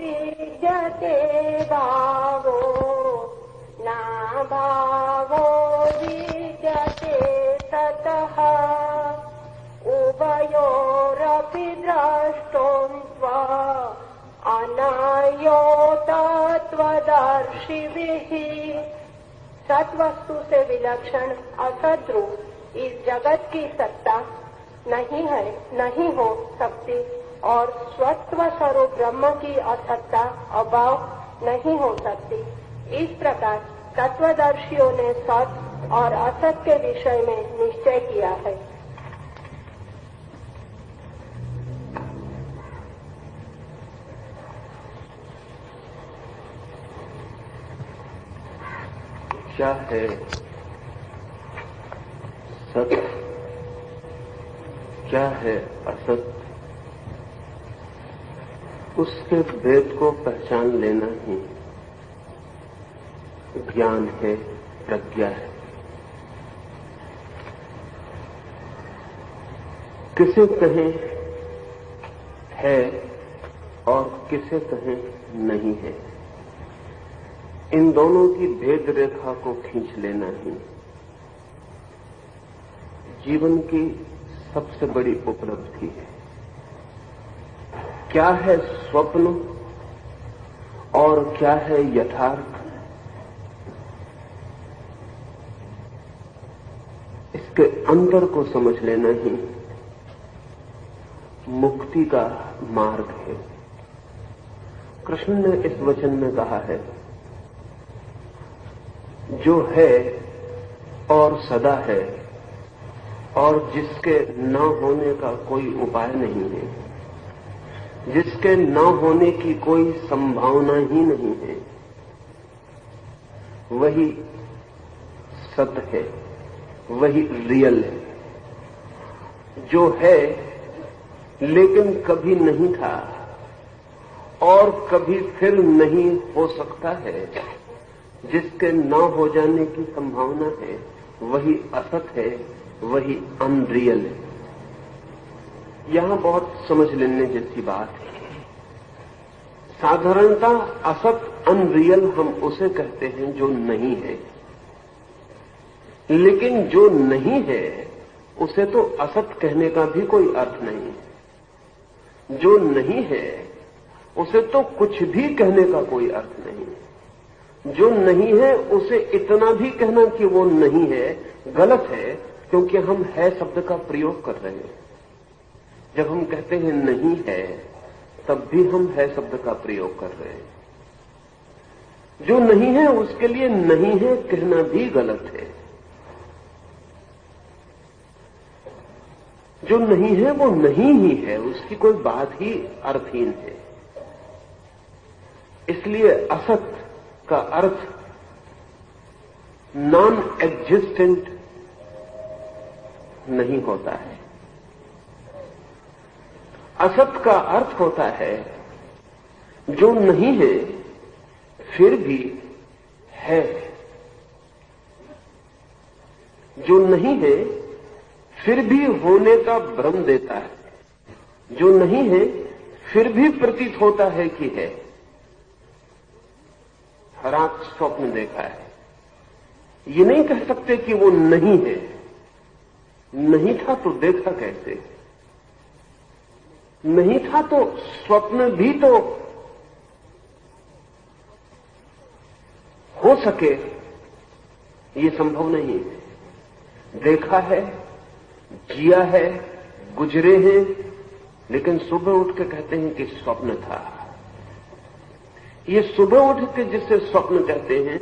विद्यते भावो न भावो विद्यते ततः उभयोरपि द्रष्टुं अनायो तत्त्वदर्शिभिः। सत्वस्तु से विलक्षण असत रूप इस जगत की सत्ता नहीं है, नहीं हो सकती और स्वत्व स्वरूप ब्रह्म की असत्ता अभाव नहीं हो सकती। इस प्रकार तत्वदर्शियों ने सत और असत के विषय में निश्चय किया है। क्या है सत्य, क्या है असत, उसके भेद को पहचान लेना ही ज्ञान है, प्रज्ञा है। किसे कहें है और किसे कहें नहीं है, इन दोनों की भेद रेखा को खींच लेना ही जीवन की सबसे बड़ी उपलब्धि है। क्या है स्वप्न और क्या है यथार्थ, इसके अंतर को समझ लेना ही मुक्ति का मार्ग है। कृष्ण ने इस वचन में कहा है, जो है और सदा है और जिसके न होने का कोई उपाय नहीं है, जिसके न होने की कोई संभावना ही नहीं है, वही सत्य है, वही रियल है। जो है लेकिन कभी नहीं था और कभी फिर नहीं हो सकता है, जिसके न हो जाने की संभावना है, वही असत है, वही अनरियल है। यहां बहुत समझ लेने जैसी बात है। साधारणतः असत अनरियल हम उसे कहते हैं जो नहीं है, लेकिन जो नहीं है उसे तो असत कहने का भी कोई अर्थ नहीं है। जो नहीं है उसे तो कुछ भी कहने का कोई अर्थ नहीं है। जो नहीं है उसे इतना भी कहना कि वो नहीं है गलत है, क्योंकि हम है शब्द का प्रयोग कर रहे हैं। जब हम कहते हैं नहीं है तब भी हम है शब्द का प्रयोग कर रहे हैं। जो नहीं है उसके लिए नहीं है कहना भी गलत है। जो नहीं है वो नहीं ही है, उसकी कोई बात ही अर्थहीन है। इसलिए असत का अर्थ नॉन एग्जिस्टेंट नहीं होता है। असत का अर्थ होता है जो नहीं है फिर भी है, जो नहीं है फिर भी होने का भ्रम देता है, जो नहीं है फिर भी प्रतीत होता है कि है। रात स्वप्न देखा है, ये नहीं कह सकते कि वो नहीं है। नहीं था तो देखा कैसे? नहीं था तो स्वप्न भी तो हो सके, ये संभव नहीं है। देखा है, जिया है, गुजरे हैं, लेकिन सुबह उठ के कहते हैं कि स्वप्न था। ये सुबह उठ के जिसे स्वप्न कहते हैं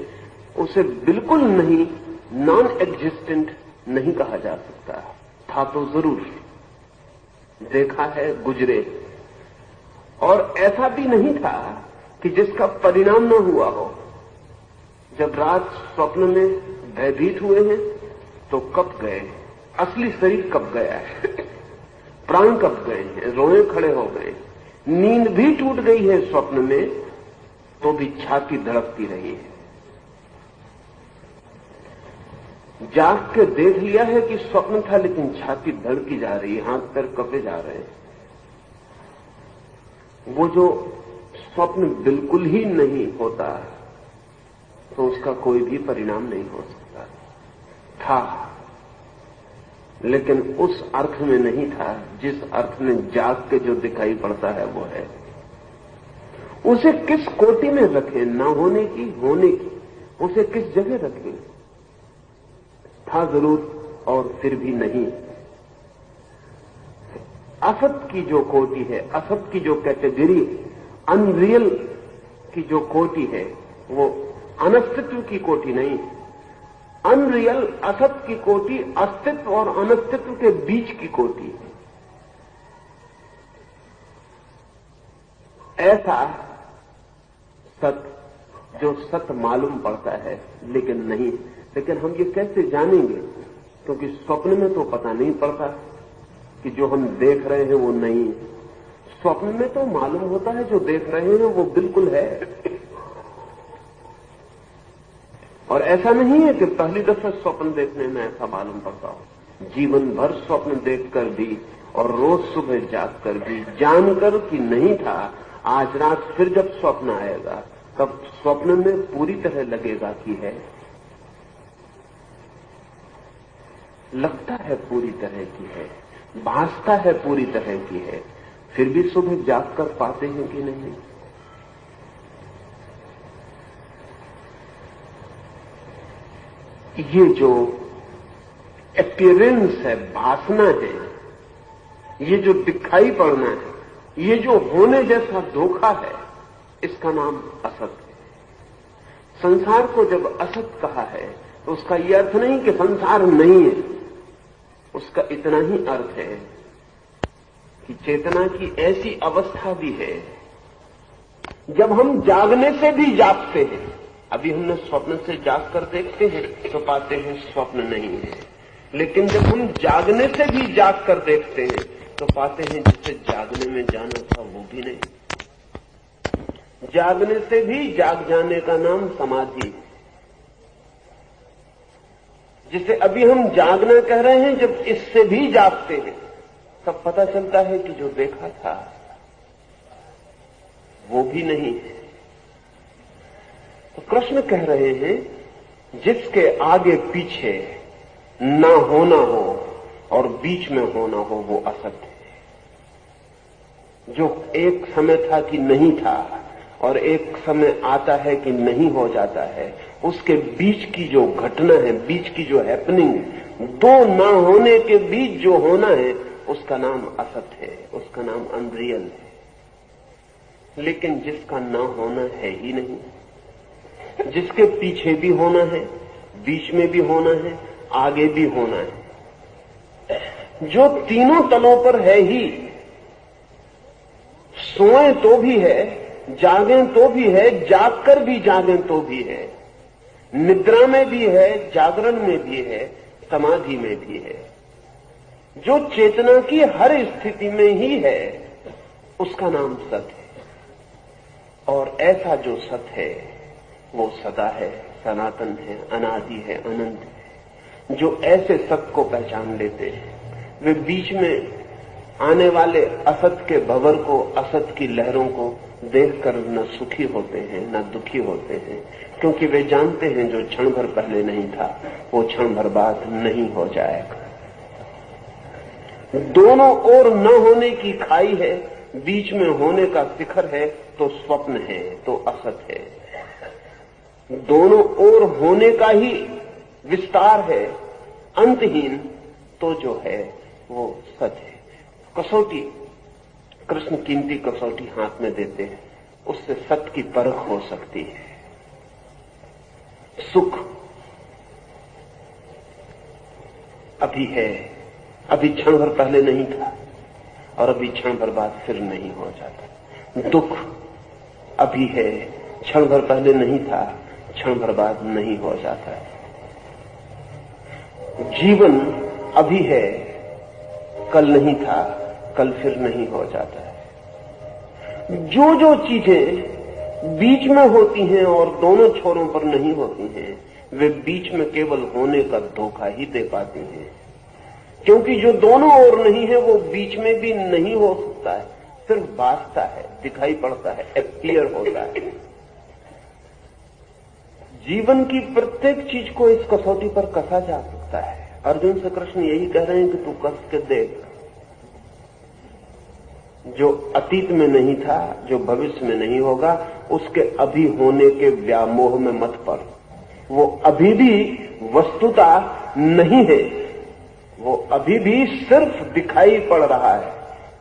उसे बिल्कुल नहीं, नॉन एग्जिस्टेंट नहीं कहा जा सकता। था तो जरूर, देखा है, गुजरे। और ऐसा भी नहीं था कि जिसका परिणाम न हुआ हो। जब रात स्वप्न में भयभीत हुए हैं तो कब गए, असली शरीर कब गया है, प्राण कब गए हैं, रोए खड़े हो गए। नींद भी टूट गई है स्वप्न में तो भी छाती धड़कती रही है। जाग के देख लिया है कि स्वप्न था, लेकिन छाती धड़की जा रही है, हाथ पैर कपे जा रहे हैं। वो जो स्वप्न बिल्कुल ही नहीं होता तो उसका कोई भी परिणाम नहीं हो सकता था, लेकिन उस अर्थ में नहीं था जिस अर्थ में जाग के जो दिखाई पड़ता है वो है। उसे किस कोटि में रखें, न होने की, होने की, उसे किस जगह रखें? था जरूर और फिर भी नहीं। असत की जो कोटि है, असत की जो कैटेगरी, अनरियल की जो कोटि है, वो अनस्तित्व की कोटि नहीं। अनरियल, असत की कोटि अस्तित्व और अनस्तित्व के बीच की कोटि है। ऐसा सत्य जो सत्य मालूम पड़ता है लेकिन नहीं। लेकिन हम ये कैसे जानेंगे? क्योंकि स्वप्न में तो पता नहीं पड़ता कि जो हम देख रहे हैं वो नहीं है। स्वप्न में तो मालूम होता है जो देख रहे हैं वो बिल्कुल है। और ऐसा नहीं है कि पहली दफा स्वप्न देखने में ऐसा मालूम पड़ता हो। जीवन भर स्वप्न देखकर भी और रोज सुबह जागकर भी जानकर कि नहीं था, आज रात फिर जब स्वप्न आएगा तब स्वप्न में पूरी तरह लगेगा कि है। लगता है पूरी तरह की है, भासता है पूरी तरह की है, फिर भी सुबह जागकर पाते हैं कि नहीं। ये जो अपीयरेंस है, भासना है, ये जो दिखाई पड़ना है, ये जो होने जैसा धोखा है, इसका नाम असत है। संसार को जब असत कहा है तो उसका यह अर्थ नहीं कि संसार नहीं है। उसका इतना ही अर्थ है कि चेतना की ऐसी अवस्था भी है जब हम जागने से भी जागते हैं। अभी हमने स्वप्न से जाग कर देखते हैं तो पाते हैं स्वप्न नहीं है, लेकिन जब हम जागने से भी जाग कर देखते हैं तो पाते हैं जिसे जागने में जाना था वो भी नहीं। जागने से भी जाग जाने का नाम समाधि। जिसे अभी हम जागना कह रहे हैं, जब इससे भी जागते हैं तब पता चलता है कि जो देखा था वो भी नहीं है। तो कृष्ण कह रहे हैं जिसके आगे पीछे ना होना हो और बीच में होना हो वो असत है। जो एक समय था कि नहीं था और एक समय आता है कि नहीं हो जाता है, उसके बीच की जो घटना है, बीच की जो हैपनिंग है, दो ना होने के बीच जो होना है, उसका नाम असत है, उसका नाम अनरियल है। लेकिन जिसका ना होना है ही नहीं, जिसके पीछे भी होना है, बीच में भी होना है, आगे भी होना है, जो तीनों तलों पर है ही, सोए तो भी है, जागें तो भी है, जागकर भी जागें तो भी है, निद्रा में भी है, जागरण में भी है, समाधि में भी है। जो चेतना की हर स्थिति में ही है, उसका नाम सत है। और ऐसा जो सत है वो सदा है, सनातन है, अनादि है, अनंत है। जो ऐसे सत को पहचान लेते हैं वे बीच में आने वाले असत के भंवर को, असत की लहरों को देखकर न सुखी होते हैं न दुखी होते हैं, क्योंकि वे जानते हैं जो क्षण भर पहले नहीं था वो क्षण भर बाद नहीं हो जाएगा। दोनों ओर न होने की खाई है, बीच में होने का शिखर है तो स्वप्न है, तो असत है। दोनों ओर होने का ही विस्तार है, अंतहीन, तो जो है वो सत है। कसौटी, कृष्ण कीमती कसौटी हाथ में देते हैं, उससे सत्य की परख हो सकती है। सुख अभी है, अभी क्षण भर पहले नहीं था और अभी क्षण भर बाद फिर नहीं हो जाता। दुख अभी है, क्षण भर पहले नहीं था, क्षण भर बाद नहीं हो जाता है। जीवन अभी है, कल नहीं था, कल फिर नहीं हो जाता है। जो जो चीजें बीच में होती हैं और दोनों छोरों पर नहीं होती हैं, वे बीच में केवल होने का धोखा ही दे पाती हैं, क्योंकि जो दोनों ओर नहीं है वो बीच में भी नहीं हो सकता है। सिर्फ भासता है, दिखाई पड़ता है, अपीयर होता है। जीवन की प्रत्येक चीज को इस कसौटी पर कसा जा सकता है। अर्जुन से कृष्ण यही कह रहे हैं कि तू कस के देख। जो अतीत में नहीं था, जो भविष्य में नहीं होगा, उसके अभी होने के व्यामोह में मत पड़। वो अभी भी वस्तुता नहीं है, वो अभी भी सिर्फ दिखाई पड़ रहा है,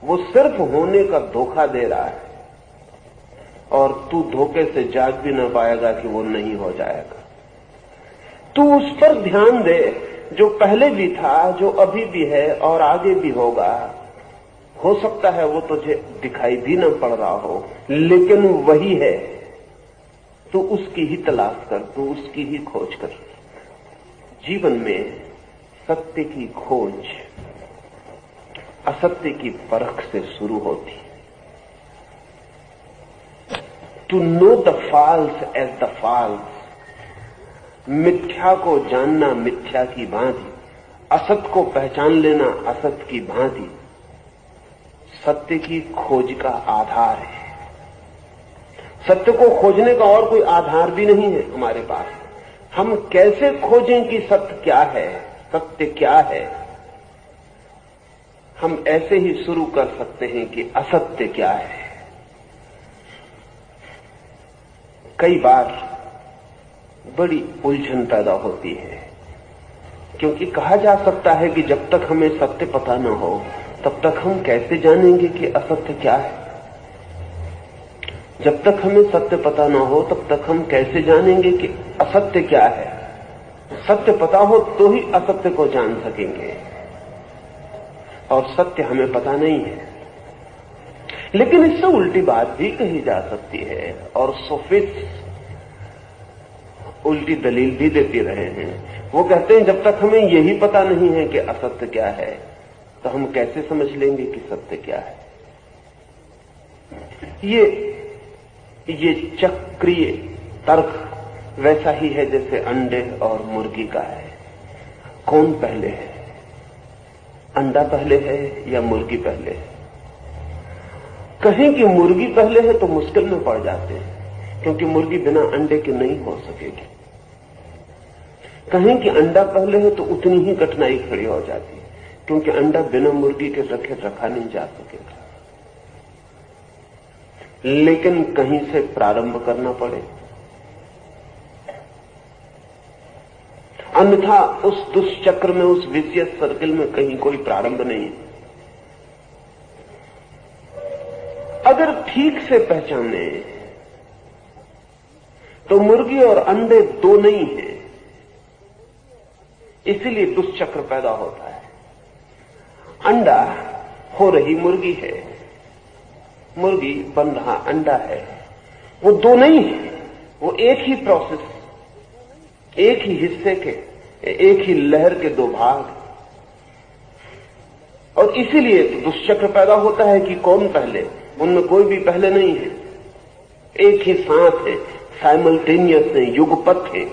वो सिर्फ होने का धोखा दे रहा है, और तू धोखे से जाग भी ना पाएगा कि वो नहीं हो जाएगा। तू उस पर ध्यान दे जो पहले भी था, जो अभी भी है और आगे भी होगा। हो सकता है वो तुझे दिखाई भी ना पड़ रहा हो, लेकिन वही है। तू उसकी ही तलाश कर, तू उसकी ही खोज कर। जीवन में सत्य की खोज असत्य की परख से शुरू होती है। To know the false as the false, मिथ्या को जानना मिथ्या की भांति, असत को पहचान लेना असत की भांति सत्य की खोज का आधार है। सत्य को खोजने का और कोई आधार भी नहीं है हमारे पास। हम कैसे खोजें कि सत्य क्या है, सत्य क्या है? हम ऐसे ही शुरू कर सकते हैं कि असत्य क्या है। कई बार बड़ी उलझन पैदा होती है, क्योंकि कहा जा सकता है कि जब तक हमें सत्य पता न हो तब तक हम कैसे जानेंगे कि असत्य क्या है। जब तक हमें सत्य पता न हो तब तक हम कैसे जानेंगे कि असत्य क्या है। सत्य पता हो तो ही असत्य को जान सकेंगे, और सत्य हमें पता नहीं है। लेकिन इससे उल्टी बात भी कही जा सकती है, और सोफिस्ट उल्टी दलील भी देते रहे हैं। वो कहते हैं जब तक हमें यही पता नहीं है कि असत्य क्या है, तो हम कैसे समझ लेंगे कि सत्य क्या है। ये चक्रीय तर्क वैसा ही है जैसे अंडे और मुर्गी का है। कौन पहले है, अंडा पहले है या मुर्गी पहले है? कहें कि मुर्गी पहले है तो मुश्किल में पड़ जाते हैं, क्योंकि मुर्गी बिना अंडे के नहीं हो सकेगी। कहें कि अंडा पहले है तो उतनी ही कठिनाई खड़ी हो जाती है, क्योंकि अंडा बिना मुर्गी के रखा नहीं जा सकेगा। लेकिन कहीं से प्रारंभ करना पड़े, अन्यथा उस दुष्चक्र में, उस विशियस सर्किल में कहीं कोई प्रारंभ नहीं। अगर ठीक से पहचाने तो मुर्गी और अंडे दो नहीं है, इसीलिए दुष्चक्र पैदा होता है। अंडा हो रही मुर्गी है, मुर्गी बन रहा अंडा है। वो दो नहीं है, वो एक ही प्रोसेस, एक ही हिस्से के, एक ही लहर के दो भाग। और इसीलिए दुष्चक्र पैदा होता है कि कौन पहले, उनमें कोई भी पहले नहीं है। एक ही साथ है, साइमल्टेनियस है, युगपथ है।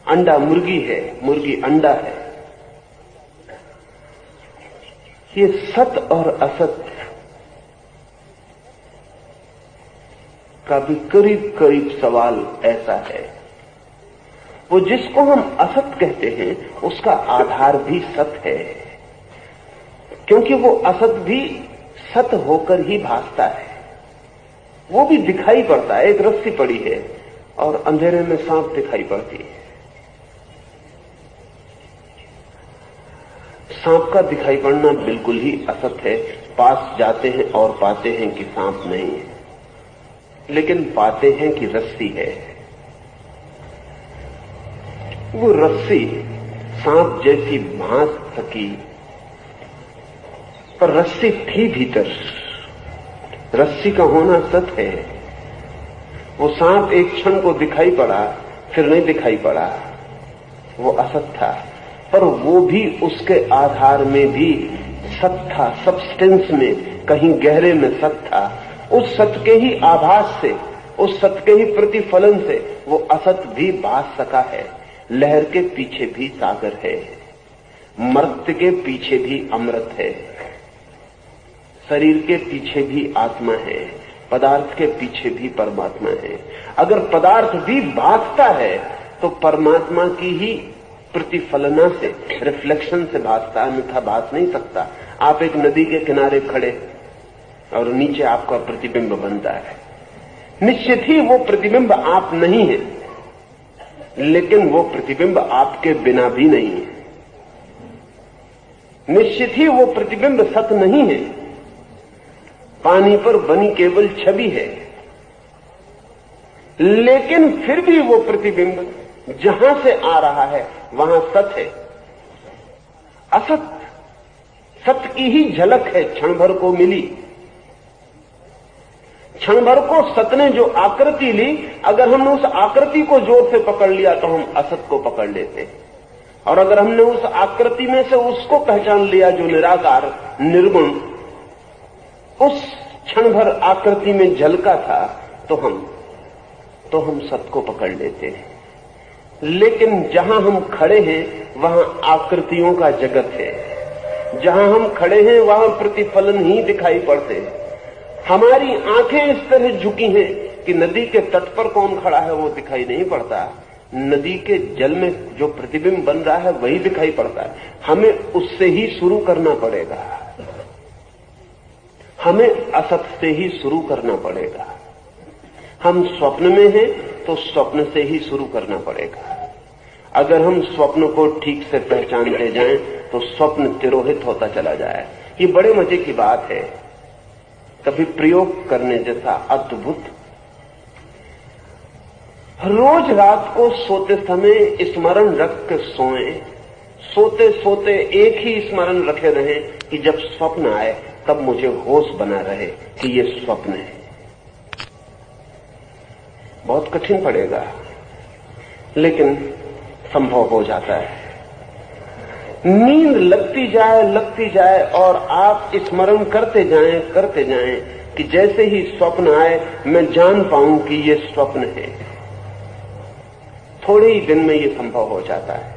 अंडा मुर्गी है, मुर्गी अंडा है। ये सत्य और असत्य का भी करीब करीब सवाल ऐसा है। वो जिसको हम असत कहते हैं उसका आधार भी सत्य है, क्योंकि वो असत भी सत्य होकर ही भासता है। वो भी दिखाई पड़ता है। एक रस्सी पड़ी है और अंधेरे में सांप दिखाई पड़ती है। सांप का दिखाई पड़ना बिल्कुल ही असत है। पास जाते हैं और पाते हैं कि सांप नहीं है, लेकिन पाते हैं कि रस्सी है। वो रस्सी सांप जैसी भांस सकी, पर रस्सी थी भीतर। रस्सी का होना सत्य है। वो सांप एक क्षण को दिखाई पड़ा, फिर नहीं दिखाई पड़ा, वो असत था। पर वो भी उसके आधार में भी सत्य था, सब्सटेंस में, कहीं गहरे में सत्य था। उस सत्य के ही आभास से, उस सत्य के ही प्रतिफलन से वो असत भी भास सका है। लहर के पीछे भी सागर है, मर्त्य के पीछे भी अमृत है। शरीर के पीछे भी आत्मा है, पदार्थ के पीछे भी परमात्मा है। अगर पदार्थ भी भासता है तो परमात्मा की ही प्रतिफलना से, रिफ्लेक्शन से भासता, अन्यथा भास नहीं सकता। आप एक नदी के किनारे खड़े और नीचे आपका प्रतिबिंब बनता है, निश्चित ही वो प्रतिबिंब आप नहीं है, लेकिन वो प्रतिबिंब आपके बिना भी नहीं है। निश्चित ही वो प्रतिबिंब सत्य नहीं है, पानी पर बनी केवल छवि है, लेकिन फिर भी वो प्रतिबिंब जहां से आ रहा है वहां सत्य है। असत सत्य की ही झलक है, क्षण भर को मिली। क्षण भर को सत्य ने जो आकृति ली, अगर हमने उस आकृति को जोर से पकड़ लिया तो हम असत को पकड़ लेते हैं, और अगर हमने उस आकृति में से उसको पहचान लिया जो निराकार, निर्गुण, उस क्षण भर आकृति में झलका था, तो हम सत्य को पकड़ लेते हैं। लेकिन जहां हम खड़े हैं वहां आकृतियों का जगत है। जहां हम खड़े हैं वहां प्रतिफलन ही दिखाई पड़ते हैं। हमारी आंखें इस तरह झुकी हैं कि नदी के तट पर कौन खड़ा है वो दिखाई नहीं पड़ता, नदी के जल में जो प्रतिबिंब बन रहा है वही दिखाई पड़ता है। हमें उससे ही शुरू करना पड़ेगा, हमें असत से ही शुरू करना पड़ेगा। हम स्वप्न में हैं तो स्वप्न से ही शुरू करना पड़ेगा। अगर हम स्वप्न को ठीक से पहचानते जाएं तो स्वप्न तिरोहित होता चला जाए। ये बड़े मजे की बात है, कभी प्रयोग करने जैसा अद्भुत। रोज रात को सोते समय स्मरण रख के सोएं, सोते सोते एक ही स्मरण रखे रहें कि जब स्वप्न आए तब मुझे होश बना रहे कि ये स्वप्न है। बहुत कठिन पड़ेगा, लेकिन संभव हो जाता है। नींद लगती जाए और आप स्मरण करते जाएं कि जैसे ही स्वप्न आए मैं जान पाऊं कि ये स्वप्न है। थोड़े ही दिन में ये संभव हो जाता है।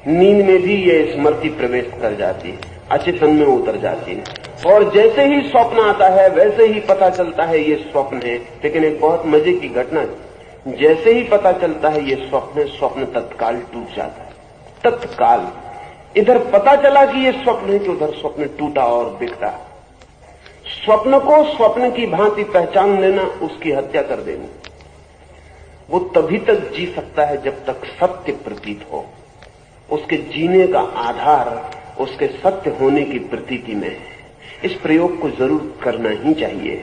नींद में भी ये स्मृति प्रवेश कर जाती है, अचेतन में उतर जाती है, और जैसे ही स्वप्न आता है वैसे ही पता चलता है ये स्वप्न है। लेकिन एक बहुत मजे की घटना, जैसे ही पता चलता है ये स्वप्न है, स्वप्न तत्काल टूट जाता है। तत्काल इधर पता चला कि ये स्वप्न है कि उधर स्वप्न टूटा और बिखरा। स्वप्न को स्वप्न की भांति पहचान लेना उसकी हत्या कर देनी। वो तभी तक जी सकता है जब तक सत्य प्रतीत हो। उसके जीने का आधार उसके सत्य होने की प्रतीति में है। इस प्रयोग को जरूर करना ही चाहिए।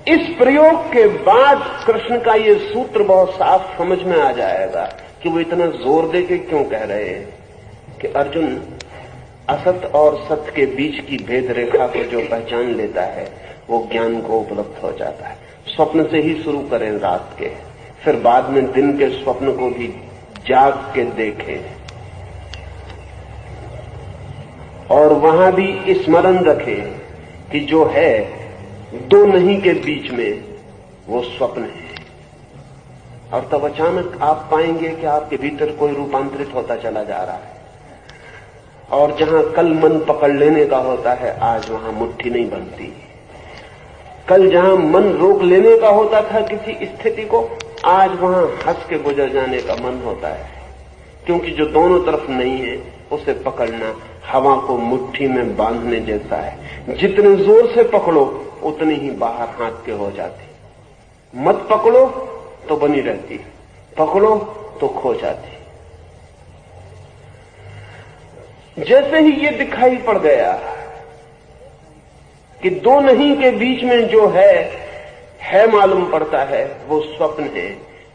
इस प्रयोग के बाद कृष्ण का ये सूत्र बहुत साफ समझ में आ जाएगा कि वो इतना जोर देके क्यों कह रहे हैं कि अर्जुन, असत और सत्य के बीच की भेद रेखा को जो पहचान लेता है वो ज्ञान को उपलब्ध हो जाता है। स्वप्न से ही शुरू करें रात के, फिर बाद में दिन के स्वप्न को भी जाग के देखें, और वहां भी स्मरण रखें कि जो है दो नहीं के बीच में वो स्वप्न है। और तब अचानक आप पाएंगे कि आपके भीतर कोई रूपांतरित होता चला जा रहा है, और जहां कल मन पकड़ लेने का होता है आज वहां मुट्ठी नहीं बनती। कल जहां मन रोक लेने का होता था किसी स्थिति को, आज वहां हंस के गुजर जाने का मन होता है, क्योंकि जो दोनों तरफ नहीं है उसे पकड़ना हवा को मुट्ठी में बांधने जैसा है। जितने जोर से पकड़ो उतनी ही बाहर हाथ के हो जाती। मत पकड़ो तो बनी रहती, पकड़ो तो खो जाती। जैसे ही ये दिखाई पड़ गया कि दो नहीं के बीच में जो है मालूम पड़ता है वो स्वप्न है,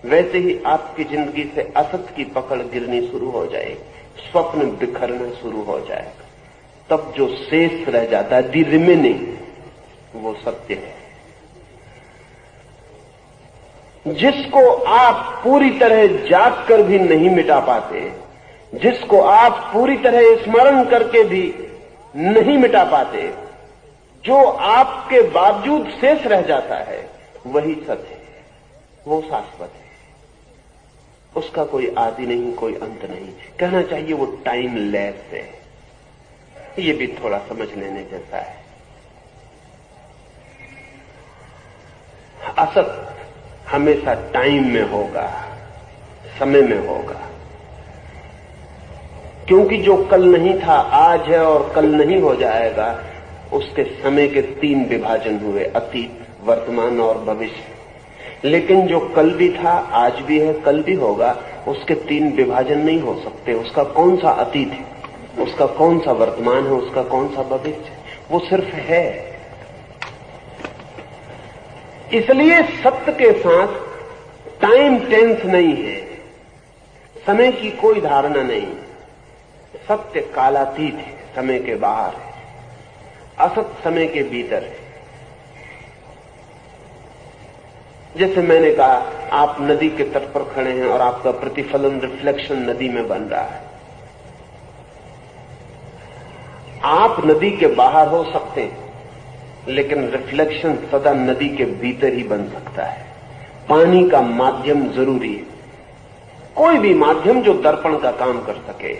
वैसे ही आपकी जिंदगी से असत की पकड़ गिरनी शुरू हो जाएगी, स्वप्न बिखरना शुरू हो जाएगा। तब जो शेष रह जाता है, दी रिमेनिंग, वो सत्य है, जिसको आप पूरी तरह जाग कर भी नहीं मिटा पाते, जिसको आप पूरी तरह स्मरण करके भी नहीं मिटा पाते, जो आपके बावजूद शेष रह जाता है वही सत्य है, वो शाश्वत है। उसका कोई आदि नहीं, कोई अंत नहीं। कहना चाहिए वो टाइमलेस है। ये भी थोड़ा समझ लेने जैसा है। असत हमेशा टाइम में होगा, समय में होगा, क्योंकि जो कल नहीं था आज है और कल नहीं हो जाएगा, उसके समय के 3 विभाजन हुए, अतीत, वर्तमान और भविष्य। लेकिन जो कल भी था, आज भी है, कल भी होगा, उसके 3 विभाजन नहीं हो सकते। उसका कौन सा अतीत है, उसका कौन सा वर्तमान है, उसका कौन सा भविष्य है, वो सिर्फ है। इसलिए सत्य के साथ टाइम टेंस नहीं है, समय की कोई धारणा नहीं। सत्य कालातीत है, समय के बाहर है, असत समय के भीतर है। जैसे मैंने कहा, आप नदी के तट पर खड़े हैं और आपका प्रतिफलन, रिफ्लेक्शन नदी में बन रहा है। आप नदी के बाहर हो सकते हैं, लेकिन रिफ्लेक्शन सदा नदी के भीतर ही बन सकता है। पानी का माध्यम जरूरी है, कोई भी माध्यम जो दर्पण का काम कर सके,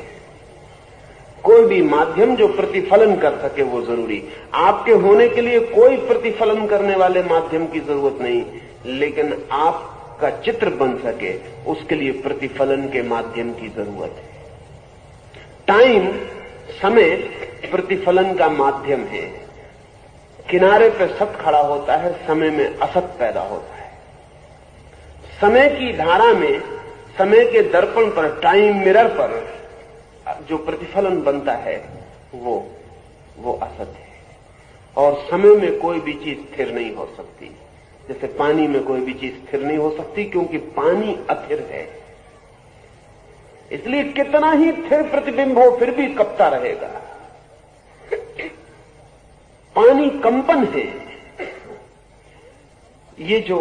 कोई भी माध्यम जो प्रतिफलन कर सके, वो जरूरी। आपके होने के लिए कोई प्रतिफलन करने वाले माध्यम की जरूरत नहीं, लेकिन आपका चित्र बन सके, उसके लिए प्रतिफलन के माध्यम की जरूरत है। टाइम, समय प्रतिफलन का माध्यम है। किनारे पे सत्य खड़ा होता है, समय में असत पैदा होता है। समय की धारा में, समय के दर्पण पर, टाइम मिरर पर जो प्रतिफलन बनता है, वो असत है। और समय में कोई भी चीज स्थिर नहीं हो सकती। जैसे पानी में कोई भी चीज स्थिर नहीं हो सकती, क्योंकि पानी अथिर है। इसलिए कितना ही स्थिर प्रतिबिंब हो, फिर भी कपता रहेगा। पानी कंपन है। ये जो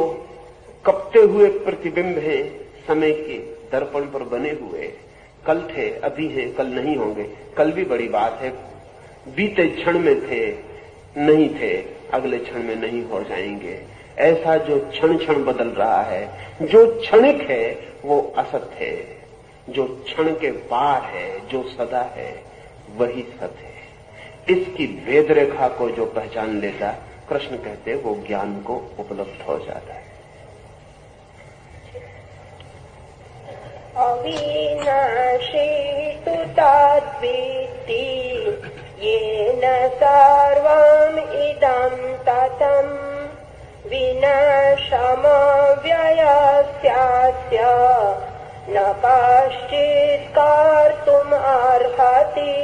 कपते हुए प्रतिबिंब हैं, समय के दर्पण पर बने हुए, कल थे, अभी हैं, कल नहीं होंगे। कल भी बड़ी बात है, बीते क्षण में थे, नहीं थे, अगले क्षण में नहीं हो जाएंगे। ऐसा जो क्षण क्षण बदल रहा है, जो क्षणिक है, वो असत है। जो क्षण के पार है, जो सदा है, वही सत्य है। इसकी भेद रेखा को जो पहचान लेता, कृष्ण कहते, वो ज्ञान को उपलब्ध हो जाता है। अविनाशी तु तद्विद्धि येन सर्वम् इदं ततं विनाशमव्ययस्यास्य न कश्चित् कर्तुम् अर्हति।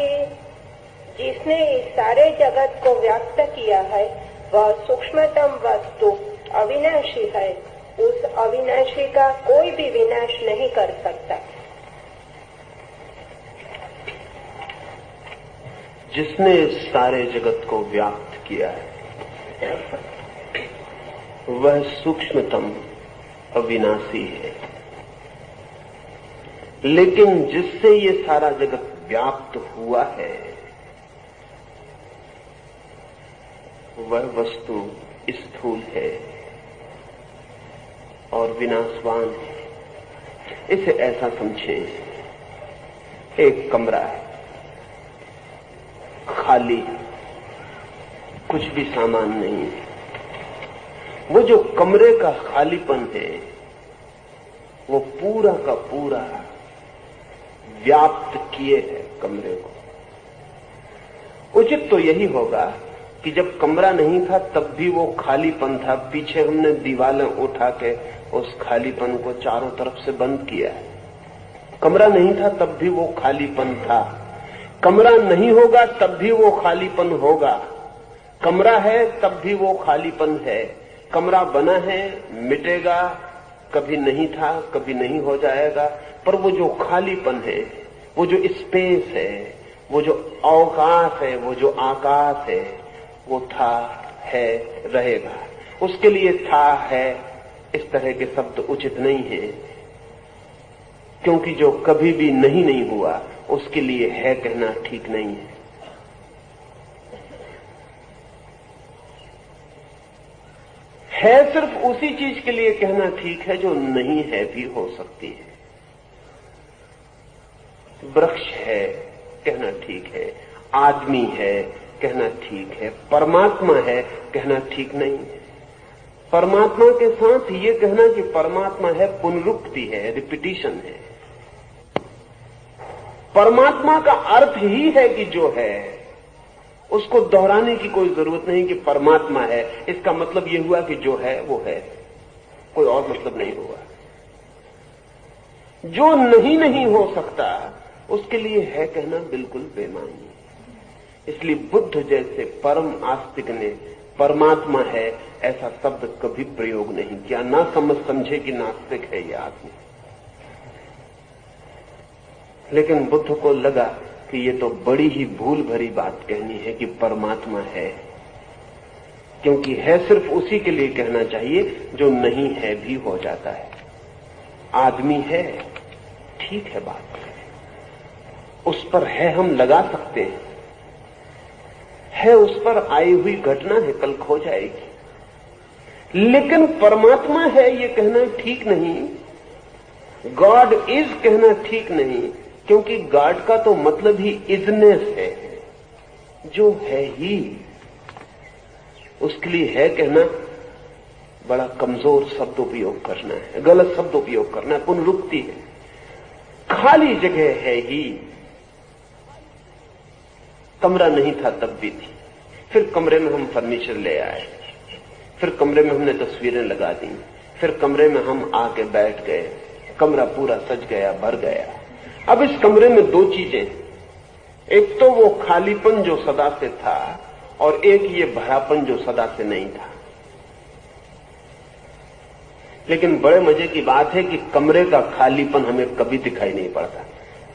जिसने इस सारे जगत को व्यक्त किया है, वह सूक्ष्मतम वस्तु अविनाशी है। उस अविनाशी का कोई भी विनाश नहीं कर सकता। जिसने इस सारे जगत को व्याप्त किया है, वह सूक्ष्मतम अविनाशी है। लेकिन जिससे ये सारा जगत व्याप्त हुआ है, वह वस्तु स्थूल है और विनाशवान है। इसे ऐसा समझें, एक कमरा है, खाली, कुछ भी सामान नहीं है। वो जो कमरे का खालीपन है, वो पूरा का पूरा व्याप्त किए है कमरे को। उचित तो यही होगा कि जब कमरा नहीं था तब भी वो खालीपन था। पीछे हमने दीवारें उठा के उस खालीपन को चारों तरफ से बंद किया है। कमरा नहीं था तब भी वो खालीपन था। कमरा नहीं होगा तब भी वो खालीपन होगा। कमरा है तब भी वो खालीपन है। कमरा बना है, मिटेगा, कभी नहीं था, कभी नहीं हो जाएगा, पर वो जो खालीपन है, वो जो स्पेस है, वो जो अवकाश है, वो जो आकाश है, वो था, है, रहेगा। उसके लिए था, है, इस तरह के शब्द उचित नहीं है, क्योंकि जो कभी भी नहीं हुआ उसके लिए है कहना ठीक नहीं है। है सिर्फ उसी चीज के लिए कहना ठीक है जो नहीं है भी हो सकती है। वृक्ष है कहना ठीक है, आदमी है कहना ठीक है, परमात्मा है कहना ठीक नहीं है। परमात्मा के साथ ये कहना कि परमात्मा है पुनरुक्ति है, रिपीटिशन है। परमात्मा का अर्थ ही है कि जो है, उसको दोहराने की कोई जरूरत नहीं कि परमात्मा है। इसका मतलब यह हुआ कि जो है वो है, कोई और मतलब नहीं हुआ। जो नहीं हो सकता उसके लिए है कहना बिल्कुल बेमानी। इसलिए बुद्ध जैसे परम आस्तिक ने परमात्मा है ऐसा शब्द कभी प्रयोग नहीं किया। ना समझे कि नास्तिक है यह आदमी। लेकिन बुद्ध को लगा कि ये तो बड़ी ही भूल भरी बात कहनी है कि परमात्मा है, क्योंकि है सिर्फ उसी के लिए कहना चाहिए जो नहीं है भी हो जाता है। आदमी है, ठीक है बात, उस पर है हम लगा सकते हैं, है उस पर आई हुई घटना है, कल खो जाएगी। लेकिन परमात्मा है ये कहना ठीक नहीं, गॉड इज कहना ठीक नहीं, क्योंकि गॉड का तो मतलब ही इजनेस है, जो है ही। उसके लिए है कहना बड़ा कमजोर शब्द उपयोग करना है, गलत शब्द उपयोग करना है, पुनरुक्ति है। खाली जगह है ही। कमरा नहीं था तब भी थी, फिर कमरे में हम फर्नीचर ले आए, फिर कमरे में हमने तस्वीरें लगा दी, फिर कमरे में हम आके बैठ गए, कमरा पूरा सज गया, भर गया। अब इस कमरे में दो चीजें, एक तो वो खालीपन जो सदा से था और एक ये भरापन जो सदा से नहीं था। लेकिन बड़े मजे की बात है कि कमरे का खालीपन हमें कभी दिखाई नहीं पड़ता,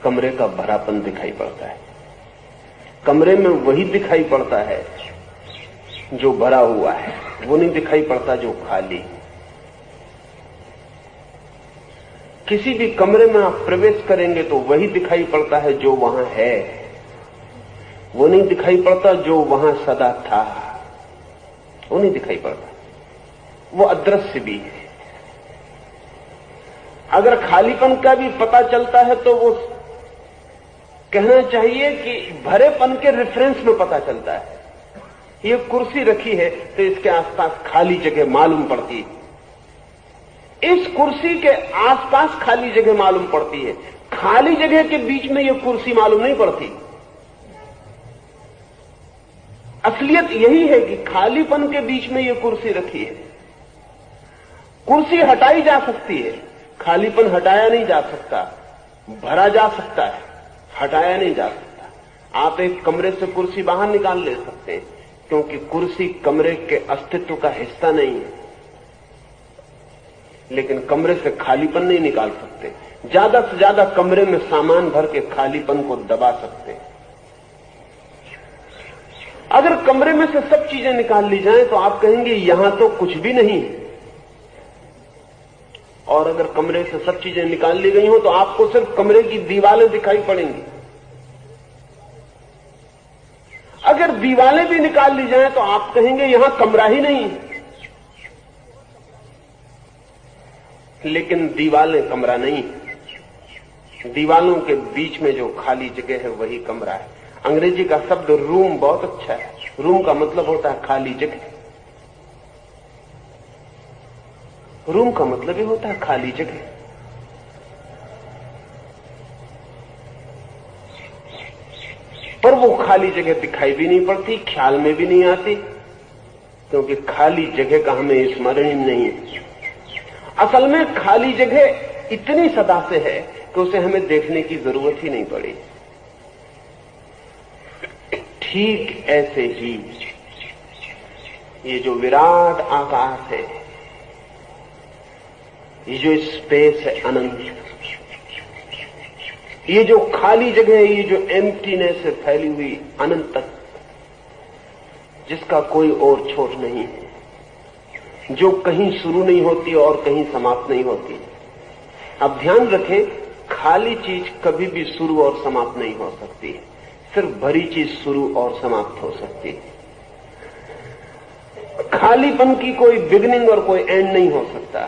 कमरे का भरापन दिखाई पड़ता है। कमरे में वही दिखाई पड़ता है जो भरा हुआ है, वो नहीं दिखाई पड़ता जो खाली। किसी भी कमरे में आप प्रवेश करेंगे तो वही दिखाई पड़ता है जो वहां है, वो नहीं दिखाई पड़ता जो वहां सदा था, वो नहीं दिखाई पड़ता, वो अदृश्य भी है। अगर खालीपन का भी पता चलता है तो वो कहना चाहिए कि भरेपन के रेफरेंस में पता चलता है। ये कुर्सी रखी है तो इसके आसपास खाली जगह मालूम पड़ती है, इस कुर्सी के आसपास खाली जगह मालूम पड़ती है, खाली जगह के बीच में ये कुर्सी मालूम नहीं पड़ती। असलियत यही है कि खालीपन के बीच में ये कुर्सी रखी है। कुर्सी हटाई जा सकती है, खालीपन हटाया नहीं जा सकता, भरा जा सकता है, हटाया नहीं जा सकता। आप एक कमरे से कुर्सी बाहर निकाल ले सकते हैं, क्योंकि कुर्सी कमरे के अस्तित्व का हिस्सा नहीं है। लेकिन कमरे से खालीपन नहीं निकाल सकते। ज्यादा से ज्यादा कमरे में सामान भर के खालीपन को दबा सकते हैं। अगर कमरे में से सब चीजें निकाल ली जाएं तो आप कहेंगे यहां तो कुछ भी नहीं है, और अगर कमरे से सब चीजें निकाल ली गई हो तो आपको सिर्फ कमरे की दीवारें दिखाई पड़ेंगी। अगर दीवारें भी निकाल ली जाएं तो आप कहेंगे यहां कमरा ही नहीं है। लेकिन दीवारें कमरा नहीं, दीवालों के बीच में जो खाली जगह है वही कमरा है। अंग्रेजी का शब्द रूम बहुत अच्छा है। रूम का मतलब होता है खाली जगह। रूम का मतलब ही होता है खाली जगह। पर वो खाली जगह दिखाई भी नहीं पड़ती, ख्याल में भी नहीं आती, क्योंकि खाली जगह का हमें स्मरण ही नहीं है। असल में खाली जगह इतनी सदा से है कि उसे हमें देखने की जरूरत ही नहीं पड़ी। ठीक ऐसे ही ये जो विराट आकाश है, ये जो स्पेस है अनंत, ये जो खाली जगह है, ये जो एम्प्टीनेस से फैली हुई अनंत तक, जिसका कोई और छोर नहीं है, जो कहीं शुरू नहीं होती और कहीं समाप्त नहीं होती। अब ध्यान रखें, खाली चीज कभी भी शुरू और समाप्त नहीं हो सकती, सिर्फ भरी चीज शुरू और समाप्त हो सकती है। खालीपन की कोई बिगिनिंग और कोई एंड नहीं हो सकता।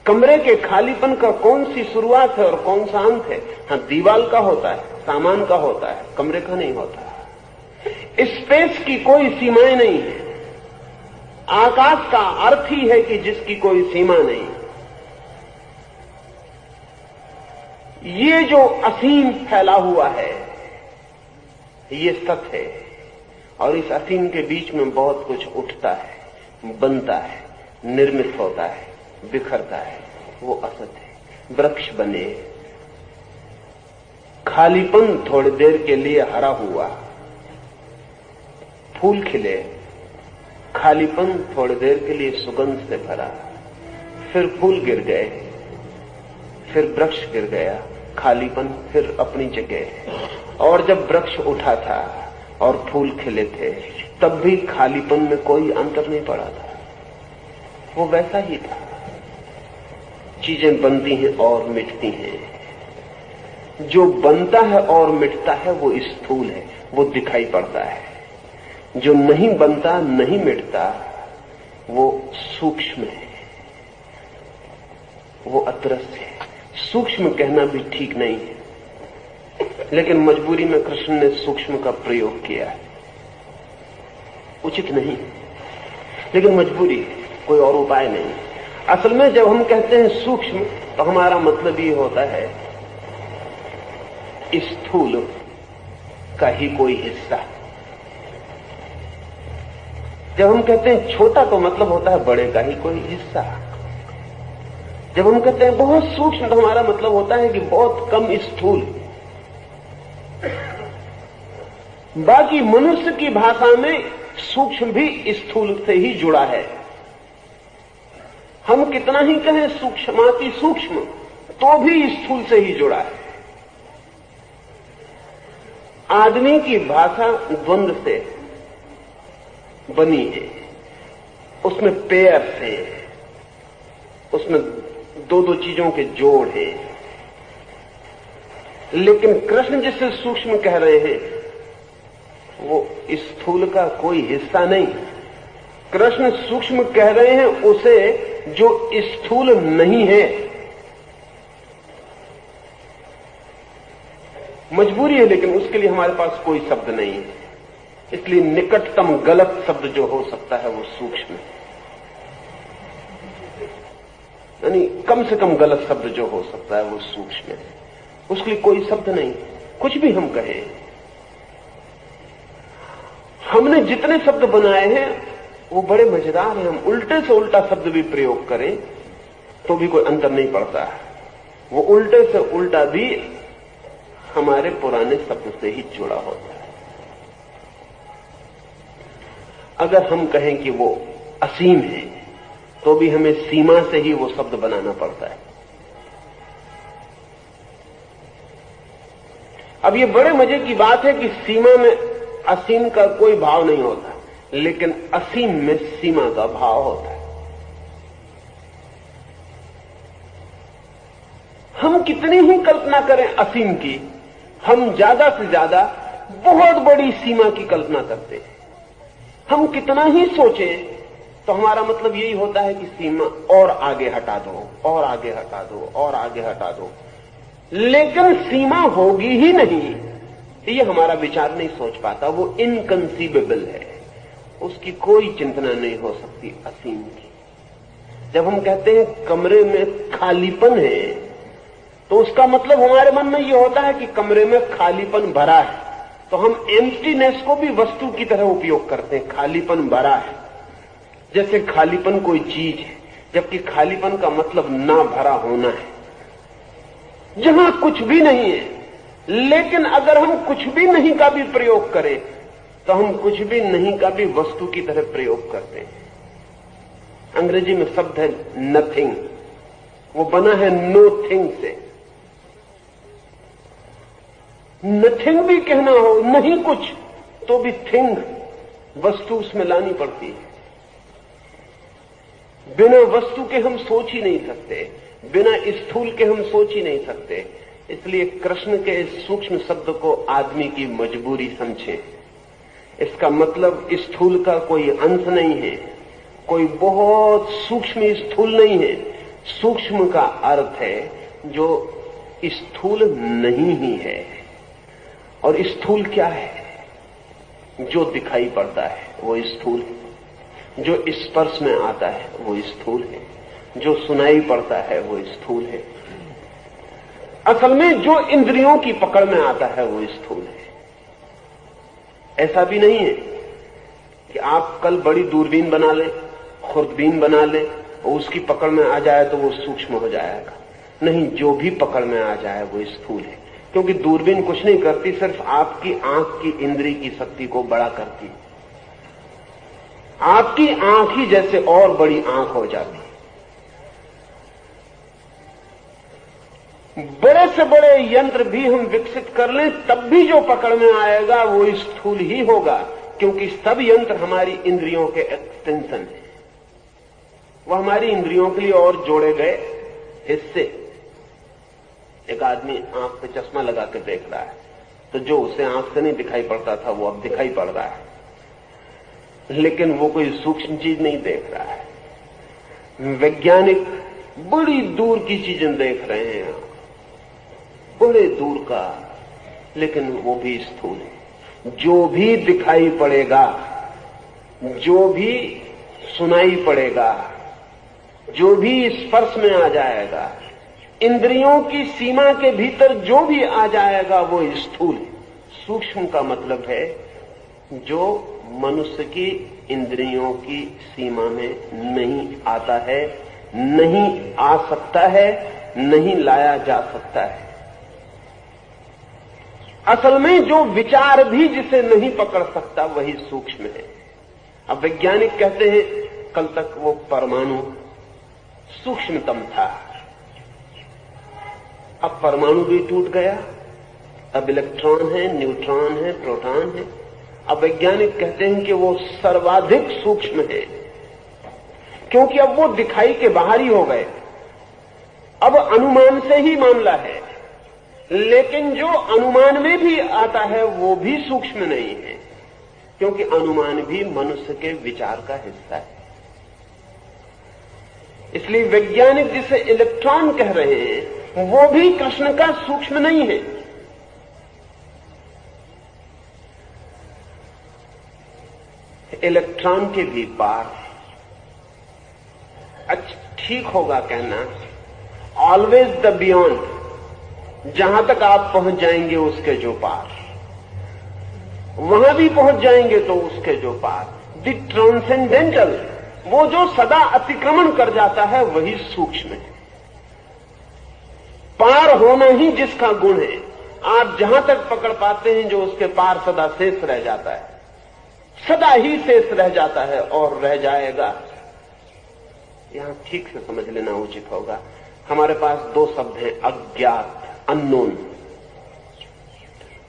कमरे के खालीपन का कौन सी शुरुआत है और कौन सा अंत है? हाँ, दीवार का होता है, सामान का होता है, कमरे का नहीं होता। स्पेस की कोई सीमाएं नहीं है। आकाश का अर्थ ही है कि जिसकी कोई सीमा नहीं। ये जो असीम फैला हुआ है, ये सत्य है। और इस असीम के बीच में बहुत कुछ उठता है, बनता है, निर्मित होता है, बिखरता है। वो असत्य है। वृक्ष बने, खालीपन थोड़ी देर के लिए हरा हुआ, फूल खिले, खालीपन थोड़ी देर के लिए सुगंध से भरा, फिर फूल गिर गए, फिर वृक्ष गिर गया, खालीपन फिर अपनी जगह। और जब वृक्ष उठा था और फूल खिले थे, तब भी खालीपन में कोई अंतर नहीं पड़ा था, वो वैसा ही था। चीजें बनती हैं और मिटती हैं। जो बनता है और मिटता है वो स्थूल है, वो दिखाई पड़ता है। जो नहीं बनता, नहीं मिटता, वो सूक्ष्म है, वो अदृश्य है। सूक्ष्म कहना भी ठीक नहीं है, लेकिन मजबूरी में कृष्ण ने सूक्ष्म का प्रयोग किया है। उचित नहीं, लेकिन मजबूरी है, कोई और उपाय नहीं। असल में जब हम कहते हैं सूक्ष्म, तो हमारा मतलब ये होता है स्थूल का ही कोई हिस्सा। जब हम कहते हैं छोटा, तो मतलब होता है बड़े का ही कोई हिस्सा। जब हम कहते हैं बहुत सूक्ष्म, तो हमारा मतलब होता है कि बहुत कम स्थूल। बाकी मनुष्य की भाषा में सूक्ष्म भी स्थूल से ही जुड़ा है। हम कितना ही कहें सूक्ष्माति सूक्ष्म, तो भी स्थूल से ही जुड़ा है। आदमी की भाषा द्वंद्व से बनी है, उसमें पेयर है, उसमें दो दो चीजों के जोड़ है। लेकिन कृष्ण जिसे सूक्ष्म कह रहे हैं, वो स्थूल का कोई हिस्सा नहीं। कृष्ण सूक्ष्म कह रहे हैं उसे जो स्थूल नहीं है। मजबूरी है, लेकिन उसके लिए हमारे पास कोई शब्द नहीं है। इसलिए निकटतम गलत शब्द जो हो सकता है वो सूक्ष्म है। यानी कम से कम गलत शब्द जो हो सकता है वो सूक्ष्म है। उसके लिए कोई शब्द नहीं। कुछ भी हम कहें, हमने जितने शब्द बनाए हैं वो बड़े मजेदार हैं। हम उल्टे से उल्टा शब्द भी प्रयोग करें तो भी कोई अंतर नहीं पड़ता है। वो उल्टे से उल्टा भी हमारे पुराने शब्द से ही जुड़ा होता है। अगर हम कहें कि वो असीम है, तो भी हमें सीमा से ही वो शब्द बनाना पड़ता है। अब ये बड़े मजे की बात है कि सीमा में असीम का कोई भाव नहीं होता, लेकिन असीम में सीमा का भाव होता है। हम कितनी ही कल्पना करें असीम की, हम ज्यादा से ज्यादा बहुत बड़ी सीमा की कल्पना करते हैं। हम कितना ही सोचें तो हमारा मतलब यही होता है कि सीमा और आगे हटा दो, और आगे हटा दो, और आगे हटा दो। लेकिन सीमा होगी ही नहीं, ये हमारा विचार नहीं सोच पाता। वो इनकंसीवेबल है, उसकी कोई चिंतना नहीं हो सकती असीम की। जब हम कहते हैं कमरे में खालीपन है, तो उसका मतलब हमारे मन में ये होता है कि कमरे में खालीपन भरा है। तो हम एम्प्टीनेस को भी वस्तु की तरह उपयोग करते हैं। खालीपन भरा है, जैसे खालीपन कोई चीज है, जबकि खालीपन का मतलब ना भरा होना है, जहां कुछ भी नहीं है। लेकिन अगर हम कुछ भी नहीं का भी प्रयोग करें, तो हम कुछ भी नहीं का भी वस्तु की तरह प्रयोग करते हैं। अंग्रेजी में शब्द है नथिंग, वो बना है नो थिंग से। नथिंग भी कहना हो, नहीं कुछ, तो भी थिंग, वस्तु उसमें लानी पड़ती है। बिना वस्तु के हम सोच ही नहीं सकते, बिना स्थूल के हम सोच ही नहीं सकते। इसलिए कृष्ण के इस सूक्ष्म शब्द को आदमी की मजबूरी समझें। इसका मतलब स्थूल का कोई अंश नहीं है, कोई बहुत सूक्ष्म स्थूल नहीं है। सूक्ष्म का अर्थ है जो स्थूल नहीं ही है। और स्थूल क्या है? जो दिखाई पड़ता है वो स्थूल है, जो स्पर्श में आता है वो स्थूल है, जो सुनाई पड़ता है वो स्थूल है। असल में जो इंद्रियों की पकड़ में आता है वो स्थूल है। ऐसा भी नहीं है कि आप कल बड़ी दूरबीन बना लें, खुर्दबीन बना लें और उसकी पकड़ में आ जाए तो वो सूक्ष्म हो जाएगा। नहीं, जो भी पकड़ में आ जाए वो स्थूल है, क्योंकि दूरबीन कुछ नहीं करती, सिर्फ आपकी आंख की इंद्रिय की शक्ति को बड़ा करती। आपकी आंख ही जैसे और बड़ी आंख हो जाती। बड़े से बड़े यंत्र भी हम विकसित कर लें तब भी जो पकड़ में आएगा वो स्थूल ही होगा, क्योंकि सब यंत्र हमारी इंद्रियों के एक्सटेंशन है। वो हमारी इंद्रियों के लिए और जोड़े गए हिस्से। एक आदमी आंख पे चश्मा लगा के देख रहा है तो जो उसे आंख से नहीं दिखाई पड़ता था वो अब दिखाई पड़ रहा है, लेकिन वो कोई सूक्ष्म चीज नहीं देख रहा है। वैज्ञानिक बड़ी दूर की चीजें देख रहे हैं, बड़े दूर का, लेकिन वो भी स्थूल है। जो भी दिखाई पड़ेगा, जो भी सुनाई पड़ेगा, जो भी स्पर्श में आ जाएगा, इंद्रियों की सीमा के भीतर जो भी आ जाएगा वो स्थूल है। सूक्ष्म का मतलब है जो मनुष्य की इंद्रियों की सीमा में नहीं आता है, नहीं आ सकता है, नहीं लाया जा सकता है। असल में जो विचार भी जिसे नहीं पकड़ सकता वही सूक्ष्म है। अब वैज्ञानिक कहते हैं कल तक वो परमाणु सूक्ष्मतम था, अब परमाणु भी टूट गया, अब इलेक्ट्रॉन है, न्यूट्रॉन है, प्रोटॉन है। अब वैज्ञानिक कहते हैं कि वो सर्वाधिक सूक्ष्म है, क्योंकि अब वो दिखाई के बाहर ही हो गए। अब अनुमान से ही मामला है, लेकिन जो अनुमान में भी आता है वो भी सूक्ष्म नहीं है, क्योंकि अनुमान भी मनुष्य के विचार का हिस्सा है। इसलिए वैज्ञानिक जिसे इलेक्ट्रॉन कह रहे हैं वो भी कृष्ण का सूक्ष्म नहीं है। इलेक्ट्रॉन के भी पार, अच्छा ठीक होगा कहना, ऑलवेज द बियॉन्ड, जहां तक आप पहुंच जाएंगे उसके जो पार, वहां भी पहुंच जाएंगे तो उसके जो पार। द ट्रांसेंडेंटल, वो जो सदा अतिक्रमण कर जाता है वही सूक्ष्म है। पार होना ही जिसका गुण है। आप जहां तक पकड़ पाते हैं जो उसके पार सदा शेष रह जाता है, सदा ही शेष रह जाता है और रह जाएगा। यहां ठीक से समझ लेना उचित होगा। हमारे पास दो शब्द हैं, अज्ञात, अननोन,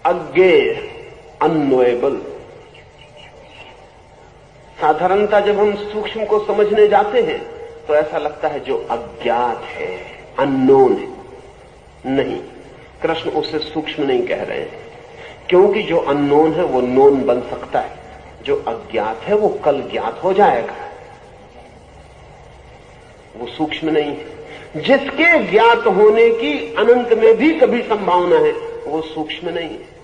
अज्ञेय, अननोएबल। साधारणतः जब हम सूक्ष्म को समझने जाते हैं तो ऐसा लगता है जो अज्ञात है, अननोन है। नहीं, कृष्ण उससे सूक्ष्म नहीं कह रहे हैं, क्योंकि जो अननोन है वो नोन बन सकता है, जो अज्ञात है वो कल ज्ञात हो जाएगा, वो सूक्ष्म नहीं है। जिसके ज्ञात होने की अनंत में भी कभी संभावना है वो सूक्ष्म नहीं है।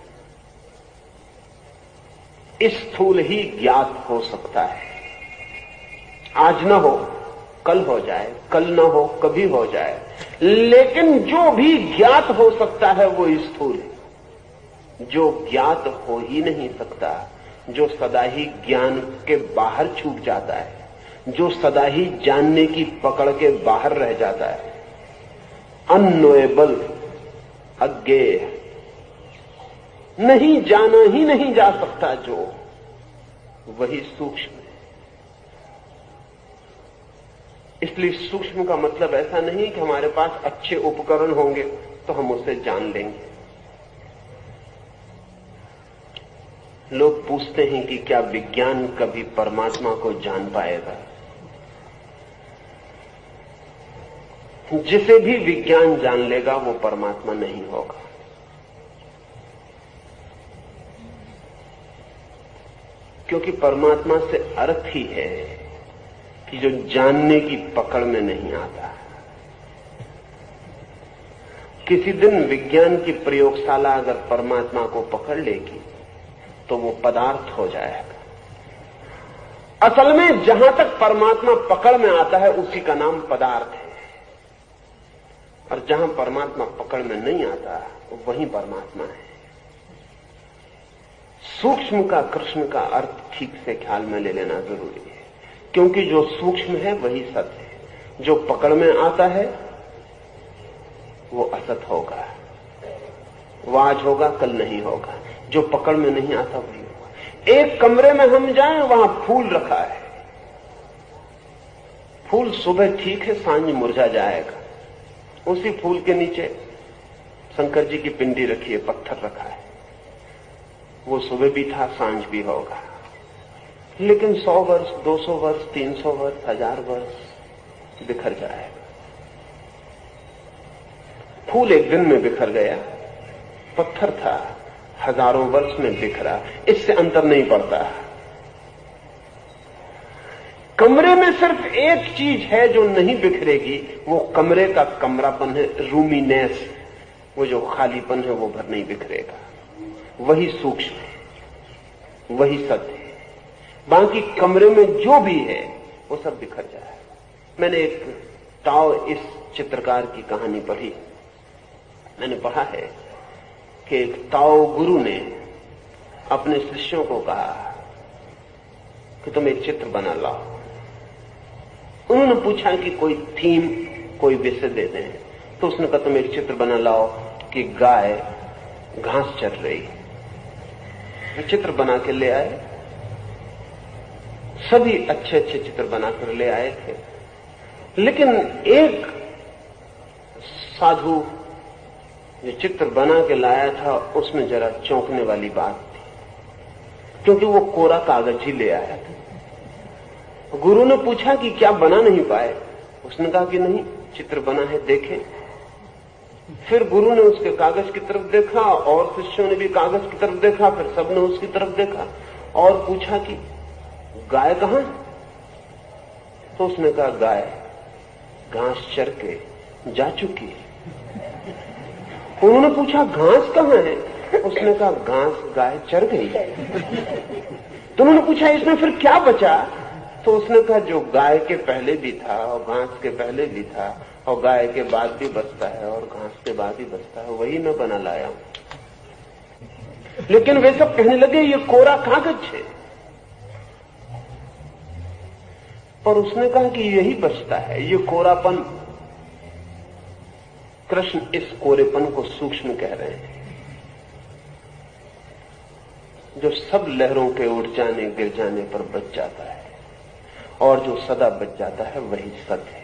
स्थूल ही ज्ञात हो सकता है, आज न हो कल हो जाए, कल न हो कभी हो जाए, लेकिन जो भी ज्ञात हो सकता है वो स्थूल है। जो ज्ञात हो ही नहीं सकता, जो सदा ही ज्ञान के बाहर छूट जाता है, जो सदा ही जानने की पकड़ के बाहर रह जाता है, अननोएबल, अज्ञेय, नहीं जाना ही नहीं जा सकता, जो वही सूक्ष्म है। इसलिए सूक्ष्म का मतलब ऐसा नहीं कि हमारे पास अच्छे उपकरण होंगे तो हम उसे जान लेंगे। लोग पूछते हैं कि क्या विज्ञान कभी परमात्मा को जान पाएगा? जिसे भी विज्ञान जान लेगा वो परमात्मा नहीं होगा। क्योंकि परमात्मा से अर्थ ही है कि जो जानने की पकड़ में नहीं आता, किसी दिन विज्ञान की प्रयोगशाला अगर परमात्मा को पकड़ लेगी तो वो पदार्थ हो जाएगा। असल में जहां तक परमात्मा पकड़ में आता है उसी का नाम पदार्थ है, और जहां परमात्मा पकड़ में नहीं आता वहीं परमात्मा है। सूक्ष्म का कृष्ण का अर्थ ठीक से ख्याल में ले लेना जरूरी है, क्योंकि जो सूक्ष्म है वही सत्य है, जो पकड़ में आता है वो असत होगा, वो आज होगा कल नहीं होगा, जो पकड़ में नहीं आता वही होगा। एक कमरे में हम जाएं, वहां फूल रखा है, फूल सुबह ठीक है, सांझ मुरझा जाएगा। उसी फूल के नीचे शंकर जी की पिंडी रखी है, पत्थर रखा है, वो सुबह भी था, सांझ भी होगा। लेकिन 100 वर्ष, 200 वर्ष, 300 वर्ष, 1000 वर्ष बिखर जाएगा। फूल एक दिन में बिखर गया, पत्थर था हजारों वर्ष में बिखरा, इससे अंतर नहीं पड़ता। कमरे में सिर्फ एक चीज है जो नहीं बिखरेगी, वो कमरे का कमरापन है, रूमीनेस, वो जो खालीपन है वो भर नहीं बिखरेगा। वही सूक्ष्म है, वही सत्य है। बाकी कमरे में जो भी है वो सब बिखर जाए। मैंने एक ताओ इस चित्रकार की कहानी पढ़ी। मैंने पढ़ा है कि एक ताओ गुरु ने अपने शिष्यों को कहा कि तुम एक चित्र बना लाओ। उन्होंने पूछा कि कोई थीम, कोई विषय दे दें, तो उसने कहा तुम एक चित्र बना लाओ कि गाय घास चर रही। वे चित्र बना के ले आए, सभी अच्छे अच्छे चित्र बनाकर ले आए थे, लेकिन एक साधु जो चित्र बना के लाया था उसमें जरा चौंकने वाली बात थी, क्योंकि वो कोरा कागज ही ले आया था। गुरु ने पूछा कि क्या बना नहीं पाए? उसने कहा कि नहीं, चित्र बना है, देखें। फिर गुरु ने उसके कागज की तरफ देखा और शिष्यों ने भी कागज की तरफ देखा, फिर सबने उसकी तरफ देखा और पूछा कि गाय कहां? तो उसने कहा गाय घास चर के जा चुकी है। उन्होंने पूछा घास कहां है? उसने कहा घास गाय चर गई। तो उन्होंने पूछा इसमें फिर क्या बचा? तो उसने कहा जो गाय के पहले भी था और घास के पहले भी था और गाय के बाद भी बचता है और घास के बाद ही बचता है, वही मैं बना लाया हूं। लेकिन वे सब कहने लगे ये कोरा कागज है, और उसने कहा कि यही बचता है, ये कोरापन। कृष्ण इस कोरेपन को सूक्ष्म कह रहे हैं, जो सब लहरों के उड़ जाने गिर जाने पर बच जाता है, और जो सदा बच जाता है वही सत्य है।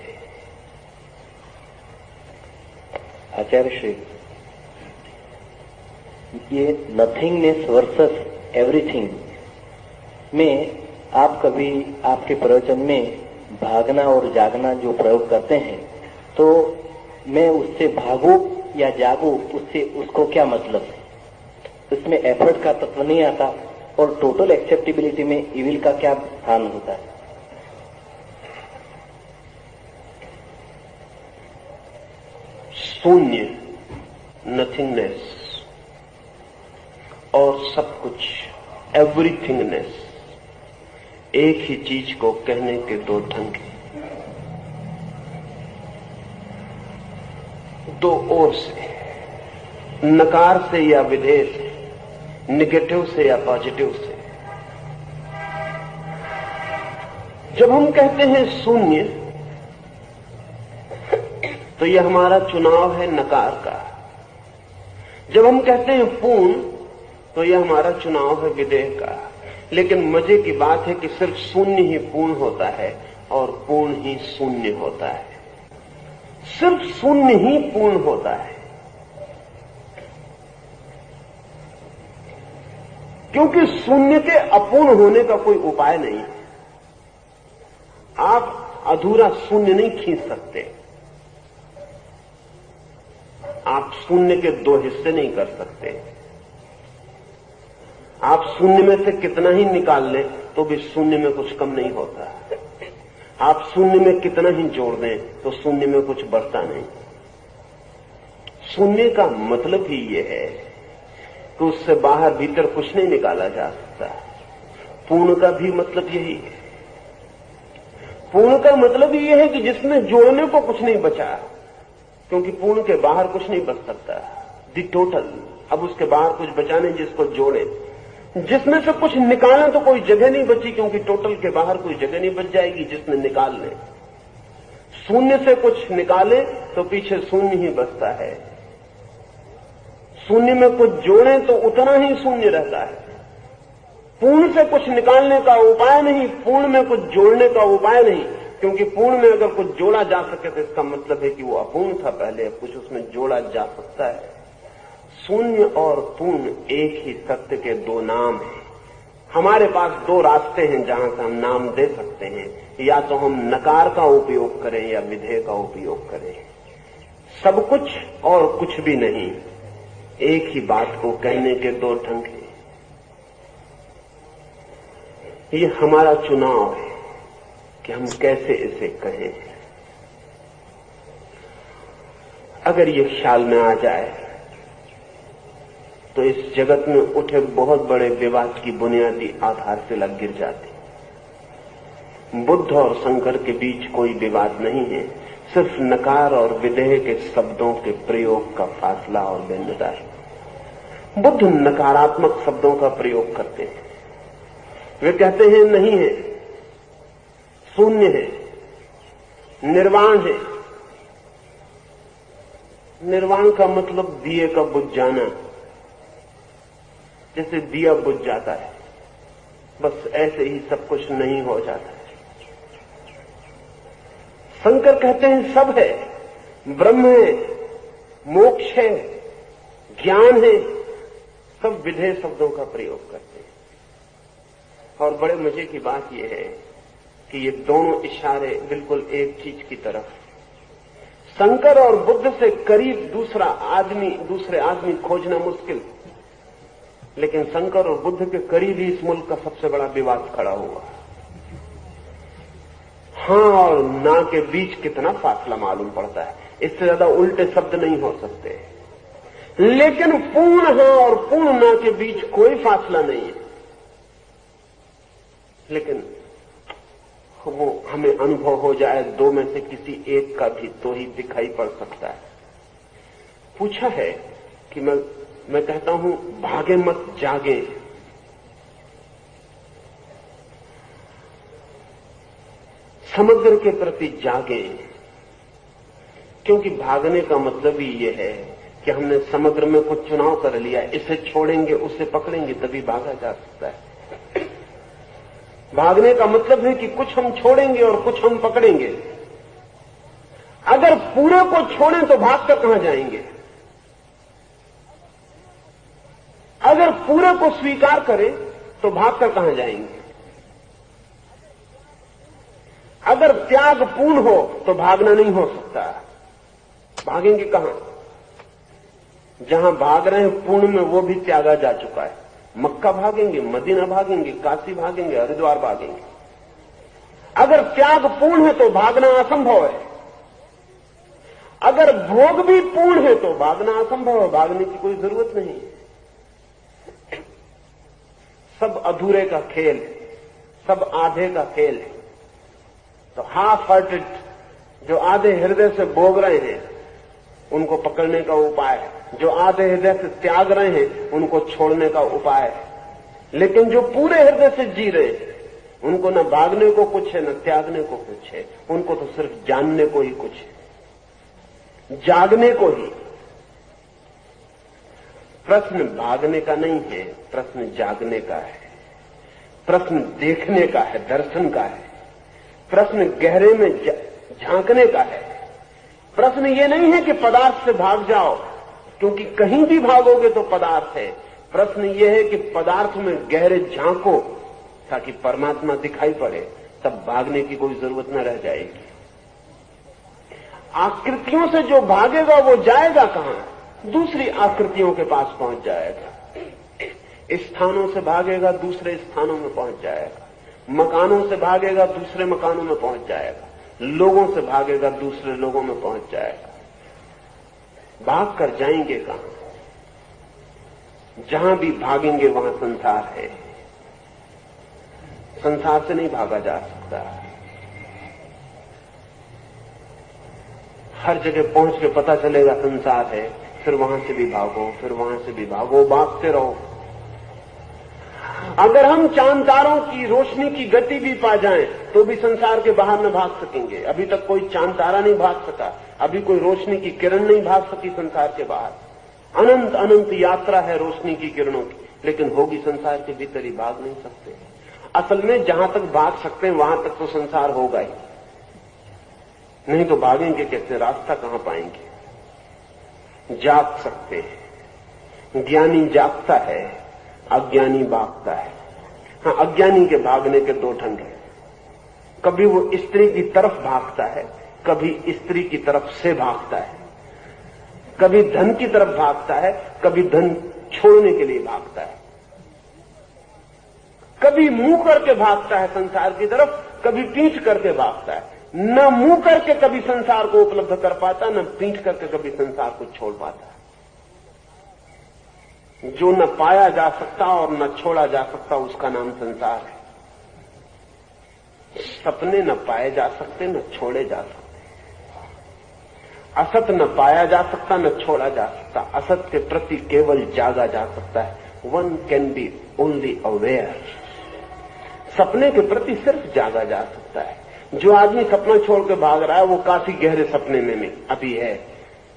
आचार्य श्री, ये नथिंगनेस वर्सेस एवरीथिंग में आप कभी आपके प्रवचन में भागना और जागना जो प्रयोग करते हैं, तो मैं उससे भागू या जागू, उससे उसको क्या मतलब है? उसमें एफर्ट का तत्व नहीं आता, और टोटल एक्सेप्टेबिलिटी में इविल का क्या स्थान होता है? शून्य, नथिंगनेस और सब कुछ, एवरीथिंगनेस, एक ही चीज को कहने के दो ढंग हैं, दो ओर से, नकार से या विधेय से, निगेटिव से या पॉजिटिव से। जब हम कहते हैं शून्य, तो यह हमारा चुनाव है नकार का। जब हम कहते हैं पूर्ण, तो यह हमारा चुनाव है विधेय का। लेकिन मजे की बात है कि सिर्फ शून्य ही पूर्ण होता है और पूर्ण ही शून्य होता है। सिर्फ शून्य ही पूर्ण होता है, क्योंकि शून्य के अपूर्ण होने का कोई उपाय नहीं है। आप अधूरा शून्य नहीं खींच सकते, आप शून्य के दो हिस्से नहीं कर सकते। आप शून्य में से कितना ही निकाल लें तो भी शून्य में कुछ कम नहीं होता। आप शून्य में कितना ही जोड़ दें तो शून्य में कुछ बढ़ता नहीं। शून्य का मतलब ही ये है कि उससे बाहर भीतर कुछ नहीं निकाला जा सकता। पूर्ण का भी मतलब यही है। पूर्ण का मतलब ये है कि जिसमें जोड़ने को कुछ नहीं बचा, क्योंकि पूर्ण के बाहर कुछ नहीं बच सकता। दी टोटल, अब उसके बाहर कुछ बचा नहीं जिसको जोड़े। जिसमें से कुछ निकालें तो कोई जगह नहीं बची, क्योंकि टोटल के बाहर कोई जगह नहीं बच जाएगी जिसमें निकाल लें। शून्य से कुछ निकाले तो पीछे शून्य ही बचता है। शून्य में कुछ जोड़े तो उतना ही शून्य रहता है। पूर्ण से कुछ निकालने का उपाय नहीं, पूर्ण में कुछ जोड़ने का उपाय नहीं, क्योंकि पूर्ण में अगर कुछ जोड़ा जा सके तो इसका मतलब है कि वो अपूर्ण था पहले, अब कुछ उसमें जोड़ा जा सकता है। शून्य और पूर्ण एक ही सत्य के दो नाम हैं। हमारे पास दो रास्ते हैं जहां से हम नाम दे सकते हैं, या तो हम नकार का उपयोग करें या विधेय का उपयोग करें। सब कुछ और कुछ भी नहीं, एक ही बात को कहने के दो ढंग हैं। ये हमारा चुनाव है कि हम कैसे इसे कहें। अगर ये ख्याल में आ जाए तो इस जगत में उठे बहुत बड़े विवाद की बुनियादी आधारशिला गिर जाती। बुद्ध और शंकर के बीच कोई विवाद नहीं है, सिर्फ नकार और विधेय के शब्दों के प्रयोग का फासला और भिन्नता है। बुद्ध नकारात्मक शब्दों का प्रयोग करते हैं। वे कहते हैं नहीं है, शून्य है, निर्वाण है। निर्वाण का मतलब दिए का बुझ जाना, जैसे दिया बुझ जाता है, बस ऐसे ही सब कुछ नहीं हो जाता है। शंकर कहते हैं सब है, ब्रह्म है, मोक्ष है, ज्ञान है, सब विधेय शब्दों का प्रयोग करते हैं। और बड़े मजे की बात यह है कि ये दोनों इशारे बिल्कुल एक चीज की तरफ। शंकर और बुद्ध से करीब दूसरे आदमी खोजना मुश्किल, लेकिन शंकर और बुद्ध के करीब ही इस मुल्क का सबसे बड़ा विवाद खड़ा हुआ। हां और ना के बीच कितना फासला मालूम पड़ता है, इससे ज्यादा उल्टे शब्द नहीं हो सकते। लेकिन पूर्ण हां और पूर्ण ना के बीच कोई फासला नहीं है, लेकिन वो हमें अनुभव हो जाए दो में से किसी एक का भी तो ही दिखाई पड़ सकता है। पूछा है कि मैं कहता हूं भागे मत जागे। समग्र के प्रति जागे, क्योंकि भागने का मतलब ही यह है कि हमने समग्र में कुछ चुनाव कर लिया, इसे छोड़ेंगे उसे पकड़ेंगे तभी भागा जा सकता है। भागने का मतलब है कि कुछ हम छोड़ेंगे और कुछ हम पकड़ेंगे। अगर पूरे को छोड़ें तो भागकर कहां जाएंगे? अगर पूरे को स्वीकार करें तो भागकर कहां जाएंगे? अगर त्याग पूर्ण हो तो भागना नहीं हो सकता। भागेंगे कहां? जहां भाग रहे हैं पूर्ण में वो भी त्यागा जा चुका है। मक्का भागेंगे, मदीना भागेंगे, काशी भागेंगे, हरिद्वार भागेंगे। अगर त्याग पूर्ण है तो भागना असंभव है। अगर भोग भी पूर्ण है तो भागना असंभव है, भागने की कोई जरूरत नहीं है। सब अधूरे का खेल है, सब आधे का खेल है। तो हाफ हार्टेड जो आधे हृदय से भोग रहे हैं उनको पकड़ने का उपाय है, जो आधे हृदय से त्याग रहे हैं उनको छोड़ने का उपाय है। लेकिन जो पूरे हृदय से जी रहे हैं उनको न भागने को कुछ है न त्यागने को कुछ है, उनको तो सिर्फ जानने को ही कुछ है, जागने को ही। प्रश्न भागने का नहीं है, प्रश्न जागने का है, प्रश्न देखने का है, दर्शन का है, प्रश्न गहरे में झांकने का है। प्रश्न ये नहीं है कि पदार्थ से भाग जाओ, क्योंकि कहीं भी भागोगे तो पदार्थ है। प्रश्न ये है कि पदार्थ में गहरे झांको ताकि परमात्मा दिखाई पड़े, तब भागने की कोई जरूरत न रह जाएगी। आकृतियों से जो भागेगा वो जाएगा कहां? दूसरी आकृतियों के पास पहुंच जाएगा। स्थानों से भागेगा दूसरे स्थानों में पहुंच जाएगा, मकानों से भागेगा दूसरे मकानों में पहुंच जाएगा, लोगों से भागेगा दूसरे लोगों में पहुंच जाएगा। भाग कर जाएंगे कहां? जहां भी भागेंगे वहां संसार है। संसार से नहीं भागा जा सकता। हर जगह पहुंच के पता चलेगा संसार है, फिर वहां से भी भागो, फिर वहां से भी भागो, भागते रहो। अगर हम चांद तारों की रोशनी की गति भी पा जाएं तो भी संसार के बाहर न भाग सकेंगे। अभी तक कोई चांद तारा नहीं भाग सका, अभी कोई रोशनी की किरण नहीं भाग सकी संसार के बाहर। अनंत अनंत यात्रा है रोशनी की किरणों की, लेकिन होगी संसार के भीतर ही, भाग नहीं सकते। असल में जहां तक भाग सकते हैं वहां तक तो संसार होगा ही, नहीं तो भागेंगे कैसे, रास्ता कहां पाएंगे। जाग सकते हैं, ज्ञानी जागता है, अज्ञानी भागता है। हाँ, अज्ञानी के भागने के दो ढंग हैं। कभी वो स्त्री की तरफ भागता है, कभी स्त्री की तरफ से भागता है। कभी धन की तरफ भागता है, कभी धन छोड़ने के लिए भागता है। कभी मुंह करके भागता है संसार की तरफ, कभी पीठ करके भागता है। न मुंह करके कभी संसार को उपलब्ध कर पाता, न पीठ करके कभी संसार को छोड़ पाता। जो न पाया जा सकता और न छोड़ा जा सकता, उसका नाम संसार है। सपने न पाए जा सकते, न छोड़े जा सकते। असत न पाया जा सकता, न छोड़ा जा सकता। असत के प्रति केवल जागा जा सकता है। One can be only aware. सपने के प्रति सिर्फ जागा जा सकता है। जो आदमी सपना छोड़ के भाग रहा है वो काफी गहरे सपने में अभी है,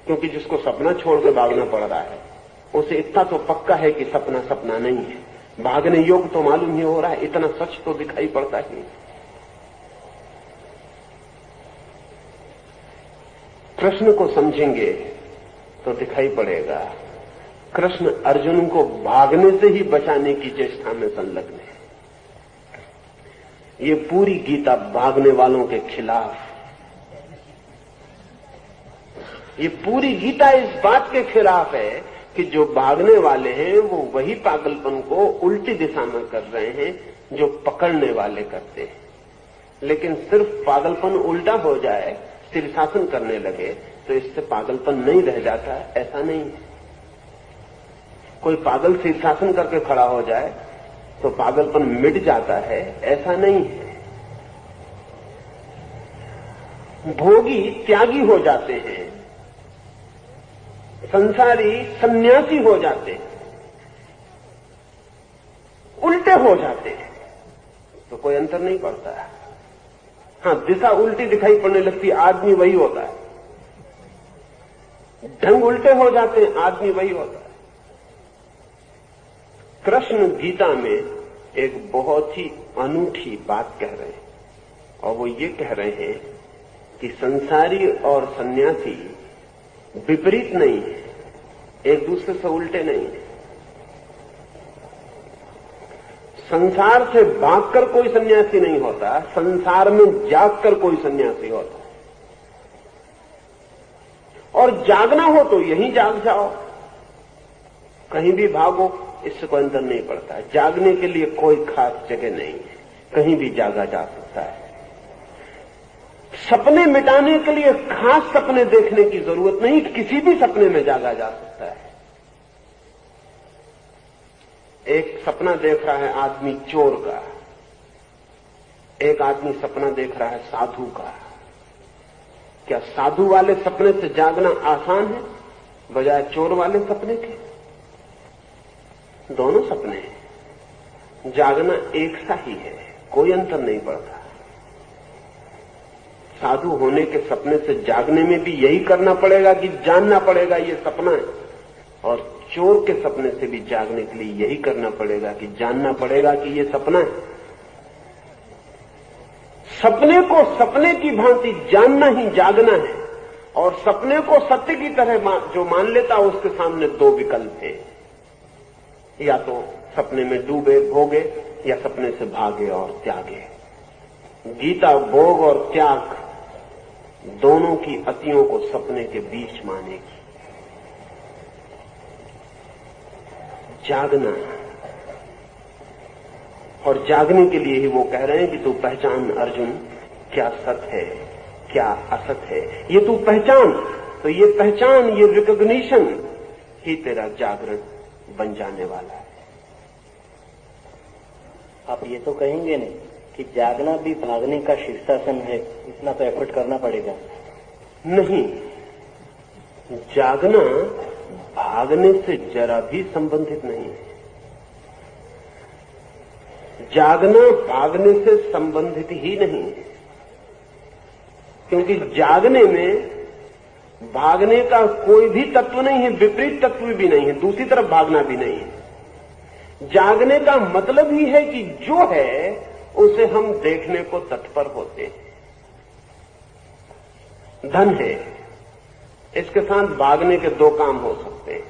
क्योंकि जिसको सपना छोड़ के भागना पड़ रहा है उसे इतना तो पक्का है कि सपना सपना नहीं है। भागने योग्य तो मालूम ही हो रहा है, इतना सच तो दिखाई पड़ता ही। कृष्ण को समझेंगे तो दिखाई पड़ेगा कृष्ण अर्जुन को भागने से ही बचाने की चेष्टा में संलग्न है। ये पूरी गीता भागने वालों के खिलाफ, ये पूरी गीता इस बात के खिलाफ है कि जो भागने वाले हैं वो वही पागलपन को उल्टी दिशा में कर रहे हैं जो पकड़ने वाले करते हैं। लेकिन सिर्फ पागलपन उल्टा हो जाए, शीर्षासन करने लगे तो इससे पागलपन नहीं रह जाता, ऐसा नहीं है। कोई पागल शीर्षासन करके खड़ा हो जाए तो पागलपन मिट जाता है, ऐसा नहीं है। भोगी त्यागी हो जाते हैं, संसारी सन्यासी हो जाते हैं, उल्टे हो जाते हैं तो कोई अंतर नहीं पड़ता है। हाँ, दिशा उल्टी दिखाई पड़ने लगती, आदमी वही होता है। ढंग उल्टे हो जाते हैं, आदमी वही होता है। कृष्ण गीता में एक बहुत ही अनूठी बात कह रहे हैं, और वो ये कह रहे हैं कि संसारी और सन्यासी विपरीत नहीं है, एक दूसरे से उल्टे नहीं है। संसार से भागकर कोई सन्यासी नहीं होता, संसार में जागकर कोई सन्यासी होता। और जागना हो तो यहीं जाग जाओ, कहीं भी भागो, इससे कोई अंतर नहीं पड़ता। जागने के लिए कोई खास जगह नहीं है, कहीं भी जागा जा सकता है। सपने मिटाने के लिए खास सपने देखने की जरूरत नहीं, किसी भी सपने में जागा जा सकता है। एक सपना देख रहा है आदमी चोर का, एक आदमी सपना देख रहा है साधु का। क्या साधु वाले सपने से जागना आसान है बजाय चोर वाले सपने के? दोनों सपने हैं, जागना एक सा ही है, कोई अंतर नहीं पड़ता। साधु होने के सपने से जागने में भी यही करना पड़ेगा कि जानना पड़ेगा ये सपना है, और चोर के सपने से भी जागने के लिए यही करना पड़ेगा कि जानना पड़ेगा कि ये सपना है। सपने को सपने की भांति जानना ही जागना है, और सपने को सत्य की तरह जो मान लेता है उसके सामने दो विकल्प हैं, या तो सपने में डूबे भोगे या सपने से भागे और त्यागे। गीता भोग और त्याग दोनों की अतियों को सपने के बीच मानेगी। जागना, और जागने के लिए ही वो कह रहे हैं कि तू पहचान अर्जुन, क्या सत है क्या असत है, ये तू पहचान। तो ये पहचान, ये रिकॉग्निशन ही तेरा जागरण बन जाने वाला है। आप ये तो कहेंगे नहीं कि जागना भी भागने का शीर्षासन है, इतना तो एफर्ट करना पड़ेगा? नहीं, जागना भागने से जरा भी संबंधित नहीं है। जागना भागने से संबंधित ही नहीं है, क्योंकि जागने में भागने का कोई भी तत्व नहीं है, विपरीत तत्व भी नहीं है, दूसरी तरफ भागना भी नहीं है। जागने का मतलब ही है कि जो है उसे हम देखने को तत्पर होते हैं। धन है, इसके साथ भागने के दो काम हो सकते हैं।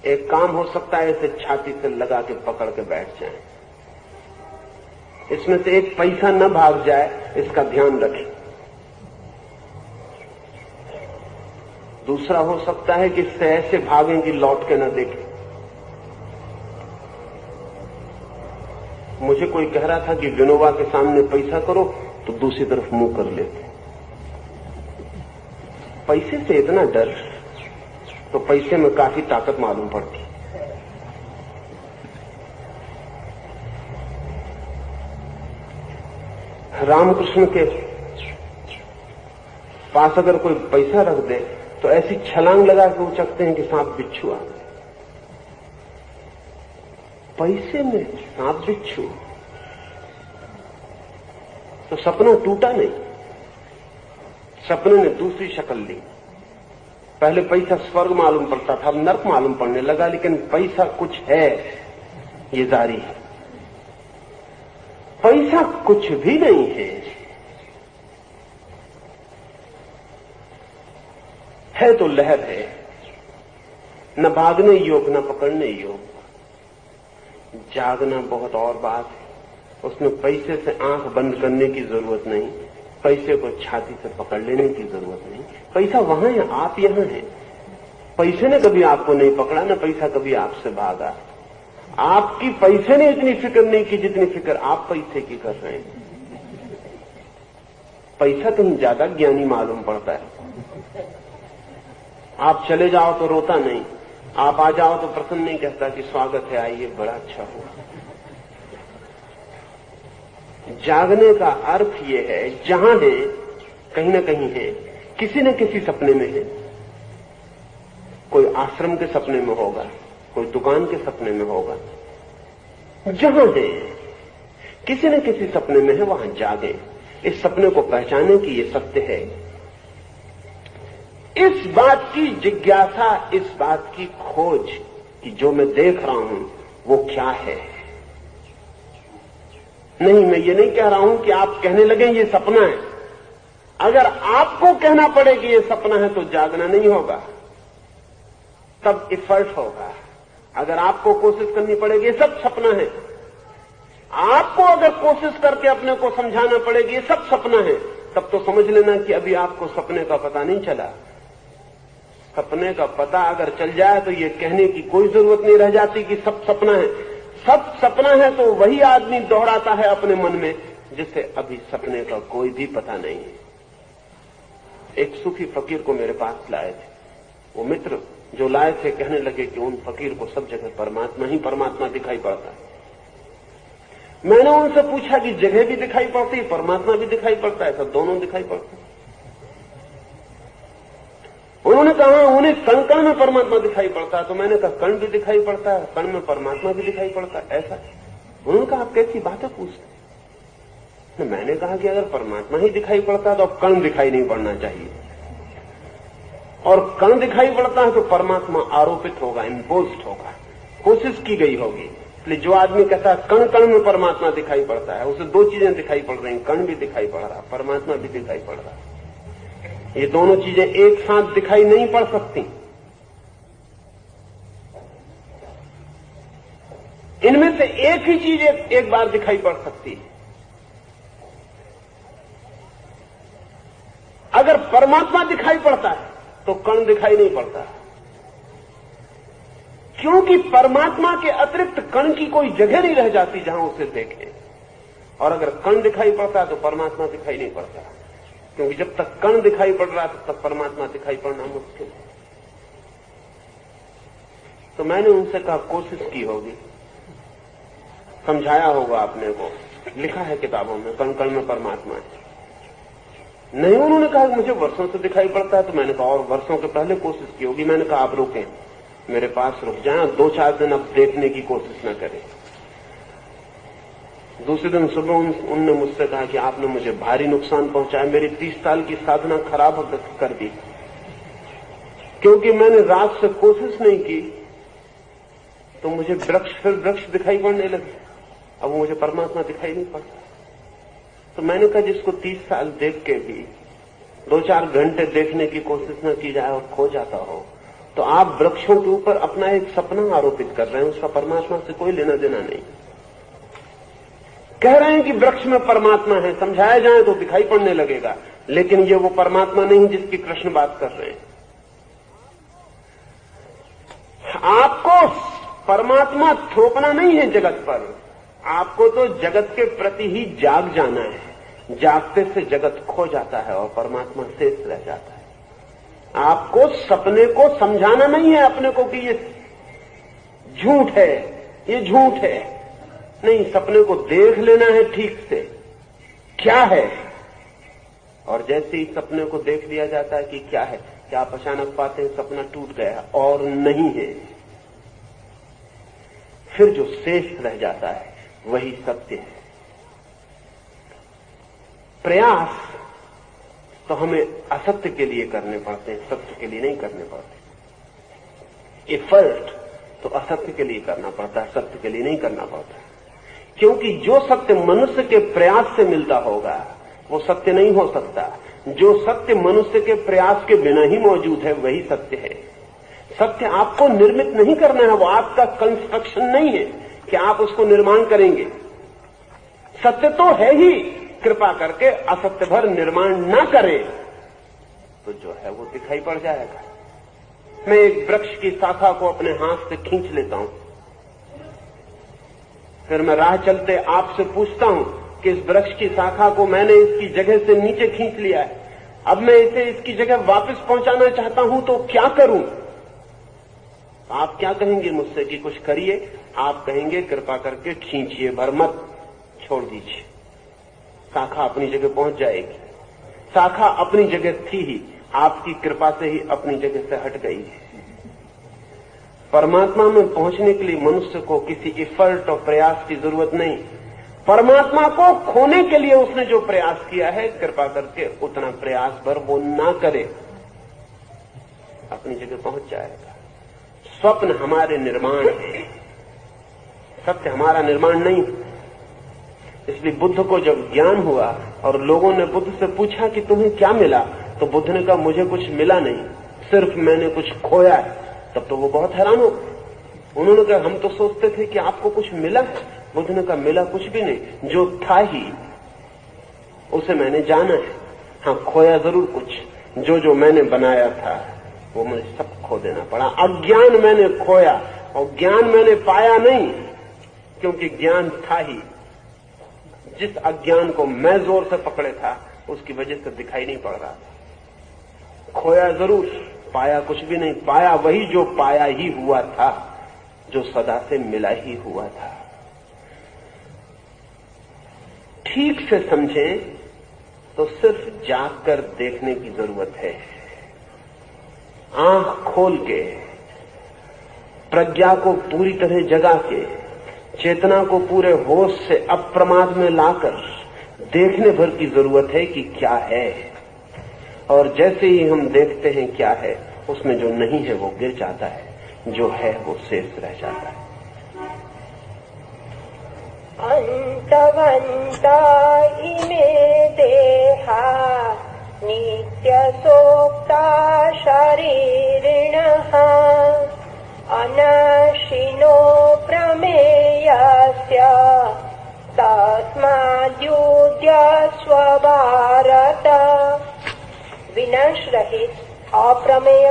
एक काम हो सकता है इसे छाती से लगा के पकड़ के बैठ जाए, इसमें से एक पैसा न भाग जाए इसका ध्यान रखें। दूसरा हो सकता है कि इससे ऐसे भागें कि लौट के न देखें। मुझे कोई कह रहा था कि विनोबा के सामने पैसा करो तो दूसरी तरफ मुंह कर लेते। पैसे से इतना डर, तो पैसे में काफी ताकत मालूम पड़ती। रामकृष्ण के पास अगर कोई पैसा रख दे तो ऐसी छलांग लगा के उचकते हैं कि सांप बिच्छू आ गए। पैसे में सांप बिच्छू, तो सपना टूटा नहीं, सपने ने दूसरी शक्ल ली। पहले पैसा स्वर्ग मालूम पड़ता था, अब नर्क मालूम पड़ने लगा, लेकिन पैसा कुछ है ये जारी है। पैसा कुछ भी नहीं है तो लहर है, न भागने योग न पकड़ने योग। जागना बहुत और बात है, उसमें पैसे से आंख बंद करने की जरूरत नहीं, पैसे को छाती से पकड़ लेने की जरूरत नहीं। पैसा वहां है, आप यहां हैं। पैसे ने कभी आपको नहीं पकड़ा, न पैसा कभी आपसे भागा। आपकी पैसे ने इतनी फिक्र नहीं की जितनी फिक्र आप पैसे की कर रहे हैं। पैसा कहीं ज्यादा ज्ञानी मालूम पड़ता है। आप चले जाओ तो रोता नहीं, आप आ जाओ तो प्रसन्न नहीं कहता कि स्वागत है, आइए, बड़ा अच्छा हुआ। जागने का अर्थ यह है, जहां है कहीं ना कहीं है, किसी न किसी सपने में है। कोई आश्रम के सपने में होगा, कोई दुकान के सपने में होगा। जहां है किसी न किसी सपने में है, वहां जागे। इस सपने को पहचाने कि ये सत्य है। इस बात की जिज्ञासा, इस बात की खोज कि जो मैं देख रहा हूं वो क्या है। नहीं, मैं ये नहीं कह रहा हूं कि आप कहने लगे ये सपना है। अगर आपको कहना पड़े कि ये सपना है तो जागना नहीं होगा, तब इफर्ट होगा। अगर आपको कोशिश करनी पड़ेगी ये सब सपना है, आपको अगर कोशिश करके अपने को समझाना पड़ेगी ये सब सपना है, तब तो समझ लेना कि अभी आपको सपने का पता नहीं चला। सपने का पता अगर चल जाए तो ये कहने की कोई जरूरत नहीं रह जाती कि सब सपना है। सब सपना है तो वही आदमी दोहराता है अपने मन में जिसे अभी सपने का कोई भी पता नहीं है। एक सूफी फकीर को मेरे पास लाए थे। वो मित्र जो लाए थे कहने लगे कि उन फकीर को सब जगह परमात्मा ही परमात्मा दिखाई पड़ता है। मैंने उनसे पूछा कि जगह भी दिखाई पड़ती है, परमात्मा भी दिखाई पड़ता है, सब दोनों दिखाई पड़ते हैं? उन्होंने कहा उन्हें कण कण में परमात्मा दिखाई पड़ता है। तो मैंने कहा कण भी दिखाई पड़ता है, कण में परमात्मा भी दिखाई पड़ता है, ऐसा? उन्होंने कहा आप कैसी बातें पूछते? मैंने कहा कि अगर परमात्मा ही दिखाई पड़ता है तो अब कण दिखाई नहीं पड़ना चाहिए, और कण दिखाई पड़ता है तो परमात्मा आरोपित होगा, इम्पोज्ड होगा, कोशिश की गई होगी। इसलिए जो आदमी कहता है कण कण में परमात्मा दिखाई पड़ता है, उसे दो चीजें दिखाई पड़ रही, कण भी दिखाई पड़ रहा, परमात्मा भी दिखाई पड़ रहा। ये दोनों चीजें एक साथ दिखाई नहीं पड़ सकती। इनमें से एक ही चीज एक बार दिखाई पड़ सकती है। अगर परमात्मा दिखाई पड़ता है तो कण दिखाई नहीं पड़ता, क्योंकि परमात्मा के अतिरिक्त कण की कोई जगह नहीं रह जाती जहां उसे देखें। और अगर कण दिखाई पड़ता है तो परमात्मा दिखाई नहीं पड़ता। क्योंकि जब तक कण दिखाई पड़ रहा तब तक परमात्मा दिखाई पड़ना मुश्किल है। तो मैंने उनसे कहा कोशिश की होगी, समझाया होगा आपने को, लिखा है किताबों में कण कण में परमात्मा है। नहीं, उन्होंने कहा मुझे वर्षों से दिखाई पड़ता है। तो मैंने कहा और वर्षों के पहले कोशिश की होगी। मैंने कहा आप रुकें, मेरे पास रुक जाएं, 2-4 दिन अब देखने की कोशिश न करें। दूसरे दिन सुबह उनने मुझसे कहा कि आपने मुझे भारी नुकसान पहुंचाया, मेरी 30 साल की साधना खराब कर दी, क्योंकि मैंने रात से कोशिश नहीं की तो मुझे वृक्ष दिखाई पड़ने लगे। अब मुझे परमात्मा दिखाई नहीं पड़ता। तो मैंने कहा जिसको 30 साल देख के भी 2-4 घंटे देखने की कोशिश न की जाए और खो जाता हो, तो आप वृक्षों के ऊपर अपना एक सपना आरोपित कर रहे हैं, उसका परमात्मा से कोई लेना देना नहीं। कह रहे हैं कि वृक्ष में परमात्मा है, समझाया जाए तो दिखाई पड़ने लगेगा, लेकिन ये वो परमात्मा नहीं जिसकी कृष्ण बात कर रहे हैं। आपको परमात्मा थोपना नहीं है जगत पर, आपको तो जगत के प्रति ही जाग जाना है। जागते से जगत खो जाता है और परमात्मा शेष रह जाता है। आपको सपने को समझाना नहीं है अपने को कि ये झूठ है, ये झूठ है। नहीं, सपने को देख लेना है ठीक से क्या है। और जैसे ही सपने को देख लिया जाता है कि क्या है, क्या आप अचानक पाते हैं सपना टूट गया और नहीं है। फिर जो शेष रह जाता है वही सत्य है। प्रयास तो हमें असत्य के लिए करने पड़ते हैं, सत्य के लिए नहीं करने पड़ते। एफर्ट तो असत्य के लिए करना पड़ता है, सत्य के लिए नहीं करना पड़ता। क्योंकि जो सत्य मनुष्य के प्रयास से मिलता होगा वो सत्य नहीं हो सकता। जो सत्य मनुष्य के प्रयास के बिना ही मौजूद है वही सत्य है। सत्य आपको निर्मित नहीं करना है, वो आपका कंस्ट्रक्शन नहीं है कि आप उसको निर्माण करेंगे। सत्य तो है ही, कृपा करके असत्य भर निर्माण न करें तो जो है वो दिखाई पड़ जाएगा। मैं एक वृक्ष की शाखा को अपने हाथ से खींच लेता हूं, फिर मैं राह चलते आपसे पूछता हूं कि इस वृक्ष की शाखा को मैंने इसकी जगह से नीचे खींच लिया है, अब मैं इसे इसकी जगह वापस पहुंचाना चाहता हूं तो क्या करूं? आप क्या कहेंगे मुझसे कि कुछ करिए? आप कहेंगे कृपा करके खींचिए भर मत, छोड़ दीजिए, शाखा अपनी जगह पहुंच जाएगी। शाखा अपनी जगह थी ही, आपकी कृपा से ही अपनी जगह से हट गई है। परमात्मा में पहुंचने के लिए मनुष्य को किसी एफर्ट और प्रयास की जरूरत नहीं। परमात्मा को खोने के लिए उसने जो प्रयास किया है, कृपा करके उतना प्रयास भर वो ना करे, अपनी जगह पहुंच जाएगा। स्वप्न हमारे निर्माण है, सत्य हमारा निर्माण नहीं। इसलिए बुद्ध को जब ज्ञान हुआ और लोगों ने बुद्ध से पूछा कि तुम्हें क्या मिला, तो बुद्ध ने कहा मुझे कुछ मिला नहीं, सिर्फ मैंने कुछ खोया है। तब तो वो बहुत हैरान हो गए। उन्होंने कहा हम तो सोचते थे कि आपको कुछ मिला है। बुद्ध ने कहा मिला कुछ भी नहीं, जो था ही उसे मैंने जाना है। हाँ, खोया जरूर कुछ, जो मैंने बनाया था वो मुझे सब खो देना पड़ा। अज्ञान मैंने खोया और ज्ञान मैंने पाया नहीं, क्योंकि ज्ञान था ही। जिस अज्ञान को मैं जोर से पकड़े था उसकी वजह से दिखाई नहीं पड़ रहा था। खोया जरूर, पाया कुछ भी नहीं। पाया वही जो पाया ही हुआ था, जो सदा से मिला ही हुआ था। ठीक से समझें तो सिर्फ जागकर देखने की जरूरत है। आंख खोल के, प्रज्ञा को पूरी तरह जगा के, चेतना को पूरे होश से अप्रमाद में लाकर देखने भर की जरूरत है कि क्या है। और जैसे ही हम देखते हैं क्या है, उसमें जो नहीं है वो गिर जाता है, जो है वो शेष रह जाता है। अंतवंता इमे देहा नित्य सोक्ता शरीरिणः अनाशिनो प्रमेयस्य तस्माद्युध्यस्व भारत। विनाश रहित, अप्रमेय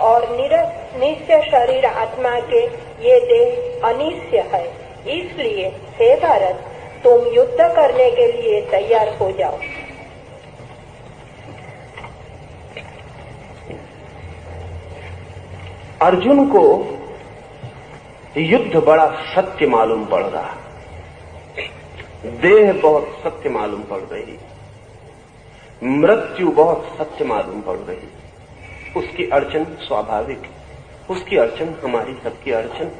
और नित्य शरीर आत्मा के ये देह अनित्य है। इसलिए हे भारत, तुम युद्ध करने के लिए तैयार हो जाओ। अर्जुन को युद्ध बड़ा सत्य मालूम पड़ रहा, देह बहुत सत्य मालूम पड़ रही, मृत्यु बहुत सत्य मालूम पड़ रही। उसकी अड़चन स्वाभाविक है, उसकी अड़चन हमारी सबकी अड़चन।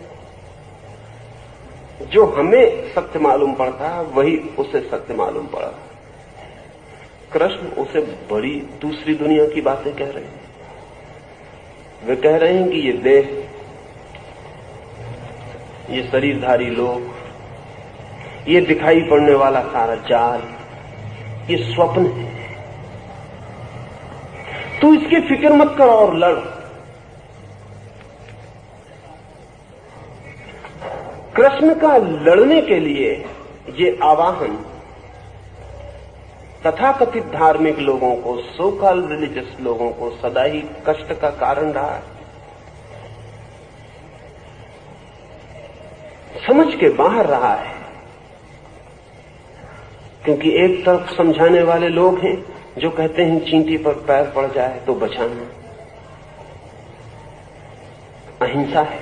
जो हमें सत्य मालूम पड़ता है वही उसे सत्य मालूम पड़ा। कृष्ण उसे बड़ी दूसरी दुनिया की बातें कह रहे हैं। वे कह रहे हैं कि ये देह, ये शरीरधारी लोग, ये दिखाई पड़ने वाला सारा जाल, ये स्वप्न है। तू इसकी फिक्र मत कर और लड़। कृष्ण का लड़ने के लिए ये आवाहन तथाकथित धार्मिक लोगों को, सो कॉल रिलीजियस लोगों को सदा ही कष्ट का कारण रहा है। समझ के बाहर रहा है, क्योंकि एक तरफ समझाने वाले लोग हैं जो कहते हैं चींटी पर पैर पड़ जाए तो बचाना, अहिंसा है,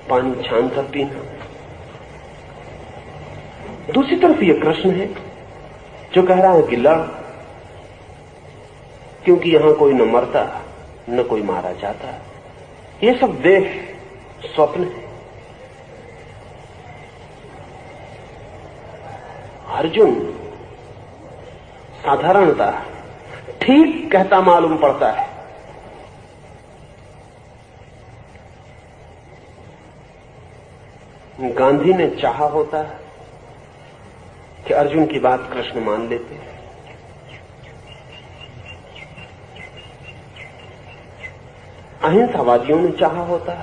पानी छान कर पीना। दूसरी तरफ ये कृष्ण है जो कह रहा है कि लड़, क्योंकि यहां कोई न मरता न कोई मारा जाता। ये सब देह स्वप्न है। अर्जुन साधारणता ठीक कहता मालूम पड़ता है। गांधी ने चाहा होता कि अर्जुन की बात कृष्ण मान लेते। अहिंसावादियों ने चाहा होता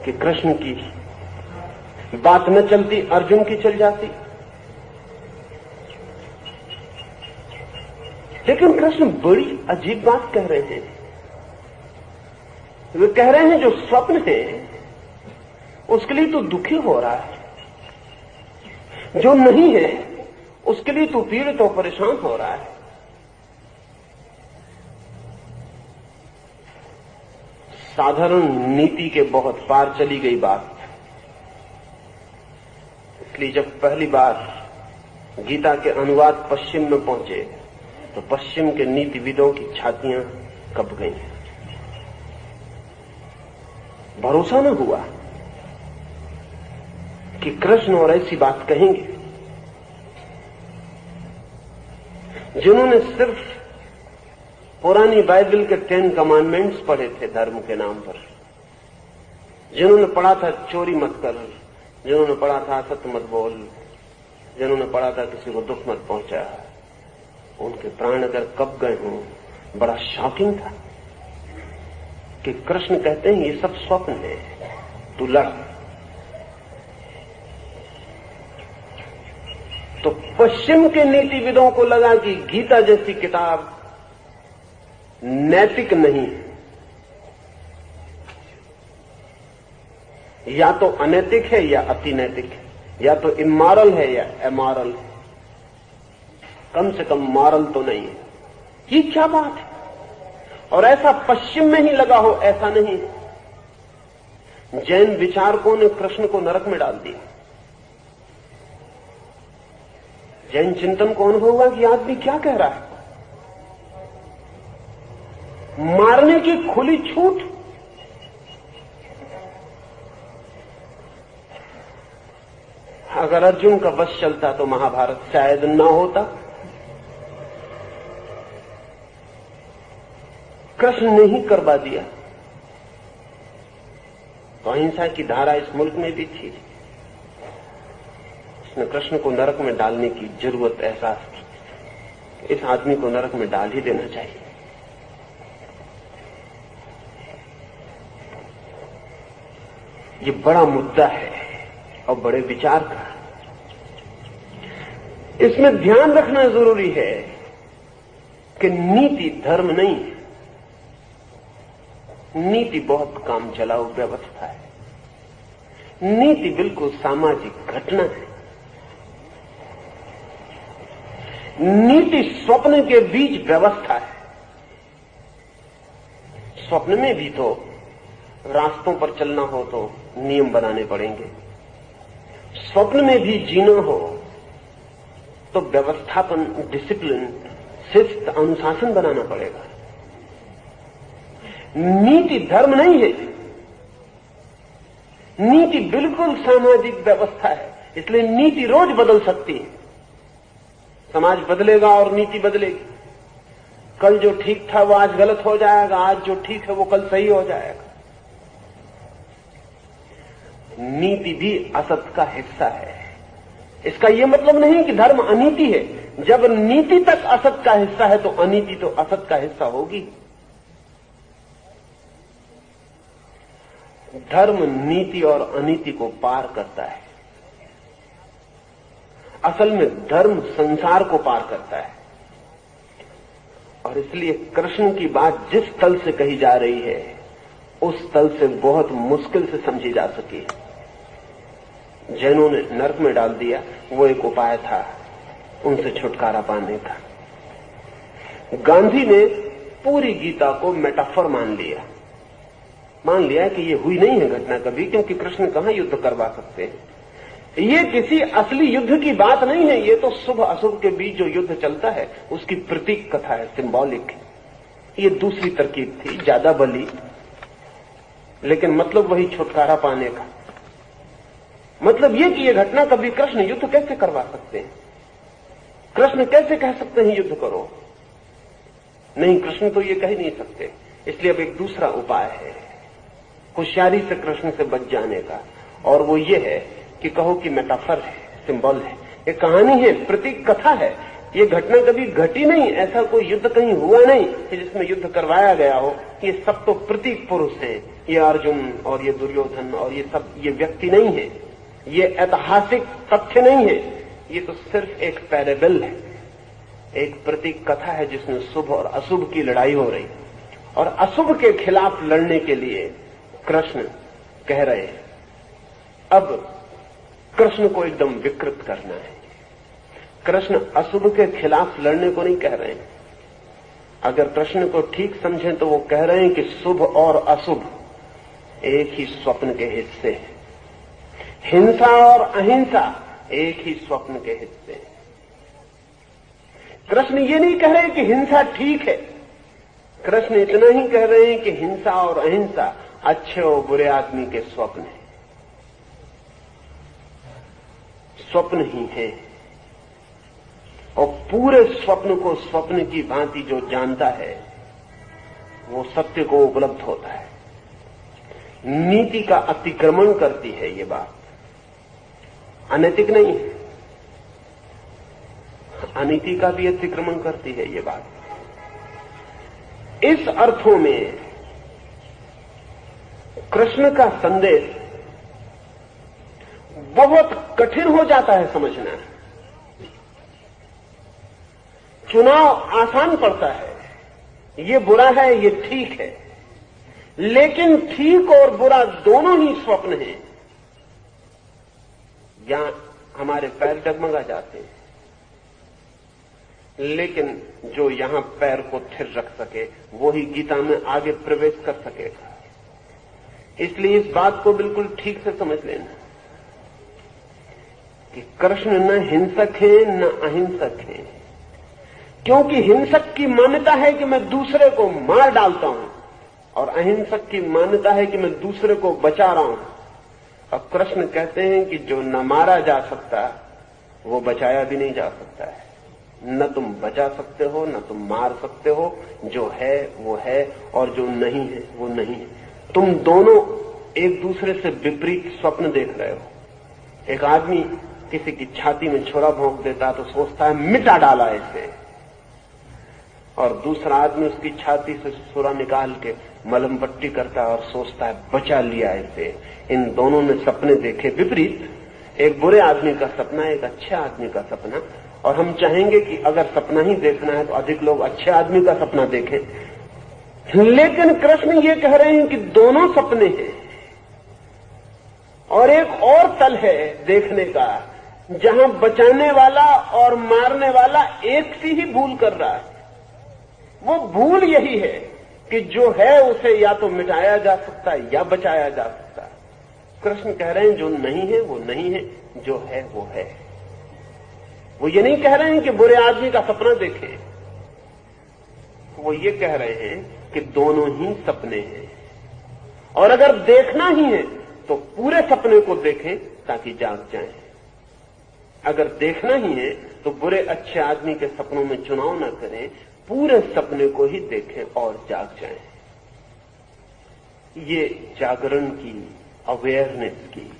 कि कृष्ण की बात न चलती, अर्जुन की चल जाती। लेकिन कृष्ण बड़ी अजीब बात कह रहे हैं। वे कह रहे हैं जो स्वप्न है उसके लिए तो दुखी हो रहा है, जो नहीं है उसके लिए तो पीड़ित और परेशान हो रहा है। साधारण नीति के बहुत पार चली गई बात। इसलिए जब पहली बार गीता के अनुवाद पश्चिम में पहुंचे तो पश्चिम के नीतिविदों की छातियां कब गईं। भरोसा न हुआ कि कृष्ण और ऐसी बात कहेंगे। जिन्होंने सिर्फ पुरानी बाइबल के 10 कमांडमेंट्स पढ़े थे धर्म के नाम पर, जिन्होंने पढ़ा था चोरी मत कर, जिन्होंने पढ़ा था असत्य मत बोल, जिन्होंने पढ़ा था किसी को दुख मत पहुंचा, उनके प्राण अगर कब गए हों, बड़ा शॉकिंग था कि कृष्ण कहते हैं ये सब स्वप्न है, तू लड़। तो पश्चिम के नीतिविदों को लगा कि गीता जैसी किताब नैतिक नहीं, या तो अनैतिक है या अति नैतिक है, या तो इमॉरल है या एमॉरल है, कम से कम मॉरल तो नहीं है। ये क्या बात है? और ऐसा पश्चिम में ही लगा हो ऐसा नहीं। जैन विचारकों ने कृष्ण को नरक में डाल दिया। जैन चिंतन को अनुभव हुआ कि आदमी क्या कह रहा है, मारने की खुली छूट। अगर अर्जुन का वश चलता तो महाभारत शायद न होता। कृष्ण ने ही करवा दिया। तो अहिंसा की धारा इस मुल्क में भी थी। उसने कृष्ण को नरक में डालने की जरूरत एहसास की। इस आदमी को नरक में डाल ही देना चाहिए। ये बड़ा मुद्दा है और बड़े विचार का। इसमें ध्यान रखना जरूरी है कि नीति धर्म नहीं है। नीति बहुत काम चलाऊ व्यवस्था है। नीति बिल्कुल सामाजिक घटना है। नीति स्वप्न के बीच व्यवस्था है। स्वप्न में भी तो रास्तों पर चलना हो तो नियम बनाने पड़ेंगे, स्वप्न में भी जीना हो तो व्यवस्थापन, डिसिप्लिन, शिस्त, अनुशासन बनाना पड़ेगा। नीति धर्म नहीं है, नीति बिल्कुल सामाजिक व्यवस्था है, इसलिए नीति रोज बदल सकती है। समाज बदलेगा और नीति बदलेगी। कल जो ठीक था वो आज गलत हो जाएगा, आज जो ठीक है वो कल सही हो जाएगा। नीति भी असत का हिस्सा है। इसका यह मतलब नहीं कि धर्म अनीति है। जब नीति तक असत का हिस्सा है तो अनीति तो असत का हिस्सा होगी। धर्म नीति और अनीति को पार करता है। असल में धर्म संसार को पार करता है, और इसलिए कृष्ण की बात जिस तल से कही जा रही है उस तल से बहुत मुश्किल से समझी जा सकी। जैनों ने नरक में डाल दिया, वो एक उपाय था उनसे छुटकारा पाने का। गांधी ने पूरी गीता को मेटाफर मान लिया कि ये हुई नहीं है घटना कभी, क्योंकि कृष्ण कहां युद्ध करवा सकते हैं। ये किसी असली युद्ध की बात नहीं है, ये तो शुभ अशुभ के बीच जो युद्ध चलता है उसकी प्रतीक कथा है, सिंबॉलिक। ये दूसरी तरकीब थी, ज्यादा बली, लेकिन मतलब वही छुटकारा पाने का। मतलब ये कि ये घटना कभी कृष्ण युद्ध कैसे करवा सकते हैं, कृष्ण कैसे कह सकते हैं युद्ध करो? नहीं, कृष्ण तो ये कह ही नहीं सकते। इसलिए अब एक दूसरा उपाय है होशियारी से कृष्ण से बच जाने का, और वो ये है कि कहो कि मेटाफर है, सिंबल है, एक कहानी है, प्रतीक कथा है। ये घटना कभी घटी नहीं, ऐसा कोई युद्ध कहीं हुआ नहीं कि जिसमें युद्ध करवाया गया हो। ये सब तो प्रतीक पुरुष हैं, ये अर्जुन और ये दुर्योधन और ये सब, ये व्यक्ति नहीं है, ये ऐतिहासिक तथ्य नहीं है, ये तो सिर्फ एक पैरेबल है, एक प्रतीक कथा है जिसमें शुभ और अशुभ की लड़ाई हो रही। और अशुभ के खिलाफ लड़ने के लिए कृष्ण कह रहे हैं अब कृष्ण को एकदम विकृत करना है। कृष्ण अशुभ के खिलाफ लड़ने को नहीं कह रहे हैं। अगर कृष्ण को ठीक समझें तो वो कह रहे हैं कि शुभ और अशुभ एक ही स्वप्न के हिस्से हैं, हिंसा और अहिंसा एक ही स्वप्न के हिस्से हैं। कृष्ण ये नहीं कह रहे कि हिंसा ठीक है, कृष्ण इतना ही कह रहे हैं कि हिंसा और अहिंसा अच्छे और बुरे आदमी के स्वप्न है, स्वप्न ही है। और पूरे स्वप्न को स्वप्न की भांति जो जानता है वो सत्य को उपलब्ध होता है। नीति का अतिक्रमण करती है ये बात, अनैतिक नहीं है, अनीति का भी अतिक्रमण करती है ये बात। इस अर्थों में कृष्ण का संदेश बहुत कठिन हो जाता है समझना। चुनाव आसान पड़ता है, ये बुरा है, ये ठीक है, लेकिन ठीक और बुरा दोनों ही स्वप्न हैं। यहां हमारे पैर डगमगा जाते हैं, लेकिन जो यहां पैर को स्थिर रख सके वो ही गीता में आगे प्रवेश कर सकेगा। इसलिए इस बात को बिल्कुल ठीक से समझ लेना कि कृष्ण न हिंसक है न अहिंसक है, क्योंकि हिंसक की मान्यता है कि मैं दूसरे को मार डालता हूं और अहिंसक की मान्यता है कि मैं दूसरे को बचा रहा हूं। अब कृष्ण कहते हैं कि जो न मारा जा सकता वो बचाया भी नहीं जा सकता है। न तुम बचा सकते हो न तुम मार सकते हो, जो है वो है और जो नहीं है वो नहीं है। तुम दोनों एक दूसरे से विपरीत स्वप्न देख रहे हो। एक आदमी किसी की छाती में छुरा भोंक देता तो सोचता है मिटा डाला इसे, और दूसरा आदमी उसकी छाती से छुरा निकाल के मलहम पट्टी करता है और सोचता है बचा लिया इसे। इन दोनों ने सपने देखे विपरीत, एक बुरे आदमी का सपना, एक अच्छे आदमी का सपना। और हम चाहेंगे कि अगर सपना ही देखना है तो अधिक लोग अच्छे आदमी का सपना देखें, लेकिन कृष्ण ये कह रहे हैं कि दोनों सपने हैं। और एक और तल है देखने का जहां बचाने वाला और मारने वाला एक सी ही भूल कर रहा है। वो भूल यही है कि जो है उसे या तो मिटाया जा सकता है या बचाया जा सकता है। कृष्ण कह रहे हैं जो नहीं है वो नहीं है, जो है वो है। वो ये नहीं कह रहे हैं कि बुरे आदमी का सपना देखें, वो ये कह रहे हैं कि दोनों ही सपने हैं, और अगर देखना ही है तो पूरे सपने को देखें ताकि जाग जाएं। अगर देखना ही है तो बुरे अच्छे आदमी के सपनों में चुनाव न करें, पूरे सपने को ही देखें और जाग जाएं। ये जागरण की, अवेयरनेस की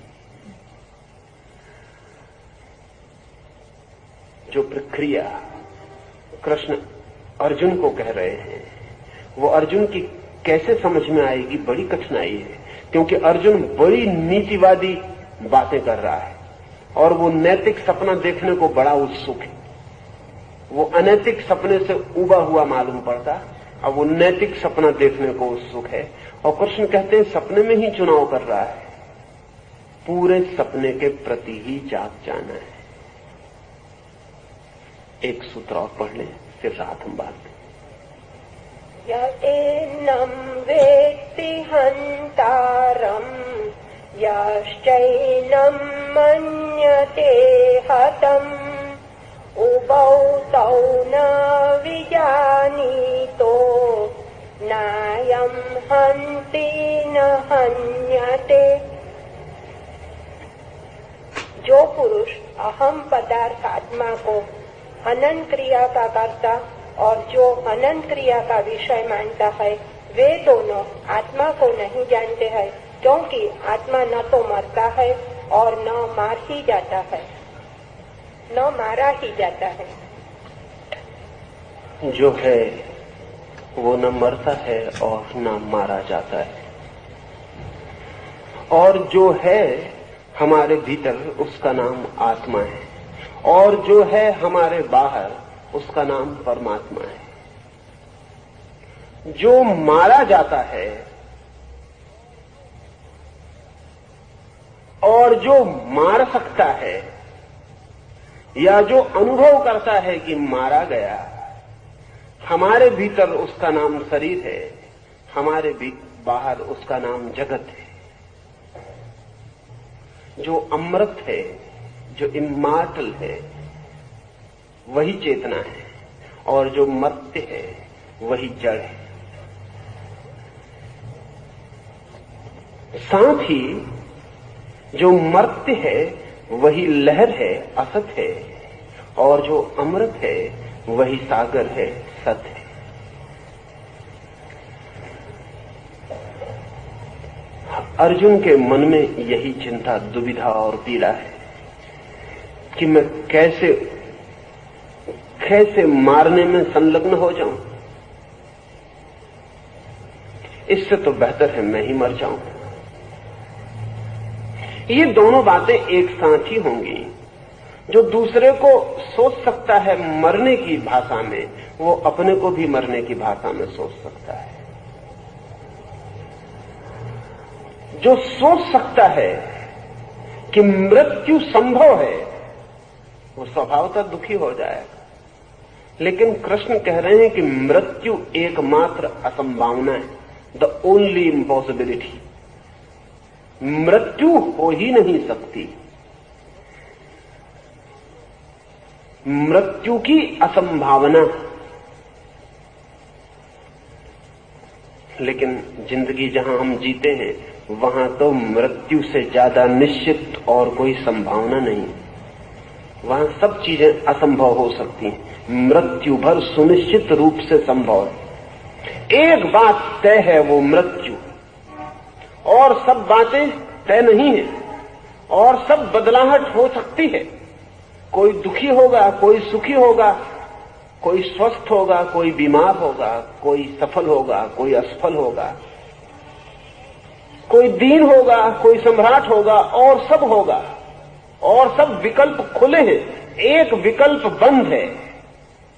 जो प्रक्रिया कृष्ण अर्जुन को कह रहे हैं, वो अर्जुन की कैसे समझ में आएगी, बड़ी कठिनाई है। क्योंकि अर्जुन बड़ी नीतिवादी बातें कर रहा है और वो नैतिक सपना देखने को बड़ा उत्सुक है। वो अनैतिक सपने से उबा हुआ मालूम पड़ता, अब वो नैतिक सपना देखने को उत्सुक है। और कृष्ण कहते हैं सपने में ही चुनाव कर रहा है, पूरे सपने के प्रति ही जाग जाना है। एक सूत्र और पढ़ लें, फिर रात हम बात करें। यैनं वेत्ति हन्तारम् यश्चैनं मन्यते हतम् उभौ तौ न विजानीतो नायं हन्ति न हन्यते। जो पुरुष अहम पदार्थ आत्मा को हनन क्रिया का कर्ता और जो हनन क्रिया का विषय मानता है, वे दोनों आत्मा को नहीं जानते हैं, क्योंकि आत्मा न तो मरता है और न मार ही जाता है, न मारा ही जाता है। जो है वो न मरता है और न मारा जाता है, और जो है हमारे भीतर उसका नाम आत्मा है, और जो है हमारे बाहर उसका नाम परमात्मा है। जो मारा जाता है और जो मार सकता है या जो अनुभव करता है कि मारा गया, हमारे भीतर उसका नाम शरीर है, हमारे बाहर उसका नाम जगत है। जो अमृत है, जो इम्मार्टल है, वही चेतना है, और जो मर्त्य है वही जड़ है। साथ ही जो मर्त्य है वही लहर है, असत है, और जो अमृत है वही सागर है, सत है। अर्जुन के मन में यही चिंता, दुविधा और पीड़ा है कि मैं कैसे मारने में संलग्न हो जाऊं। इससे तो बेहतर है मैं ही मर जाऊं। ये दोनों बातें एक साथ ही होंगी। जो दूसरे को सोच सकता है मरने की भाषा में, वो अपने को भी मरने की भाषा में सोच सकता है। जो सोच सकता है कि मृत्यु संभव है, वो स्वभावतः दुखी हो जाएगा। लेकिन कृष्ण कह रहे हैं कि मृत्यु एकमात्र असंभावना है, द ओनली इम्पॉसिबिलिटी। मृत्यु हो ही नहीं सकती, मृत्यु की असंभावना। लेकिन जिंदगी जहां हम जीते हैं वहां तो मृत्यु से ज्यादा निश्चित और कोई संभावना नहीं। वहां सब चीजें असंभव हो सकती हैं, मृत्यु भर सुनिश्चित रूप से संभव है। एक बात तय है, वो मृत्यु, और सब बातें तय नहीं है, और सब बदलाहट हो सकती है। कोई दुखी होगा, कोई सुखी होगा, कोई स्वस्थ होगा, कोई बीमार होगा, कोई सफल होगा, कोई असफल होगा, कोई दीन होगा, कोई सम्राट होगा, और सब होगा, और सब विकल्प खुले हैं। एक विकल्प बंद है,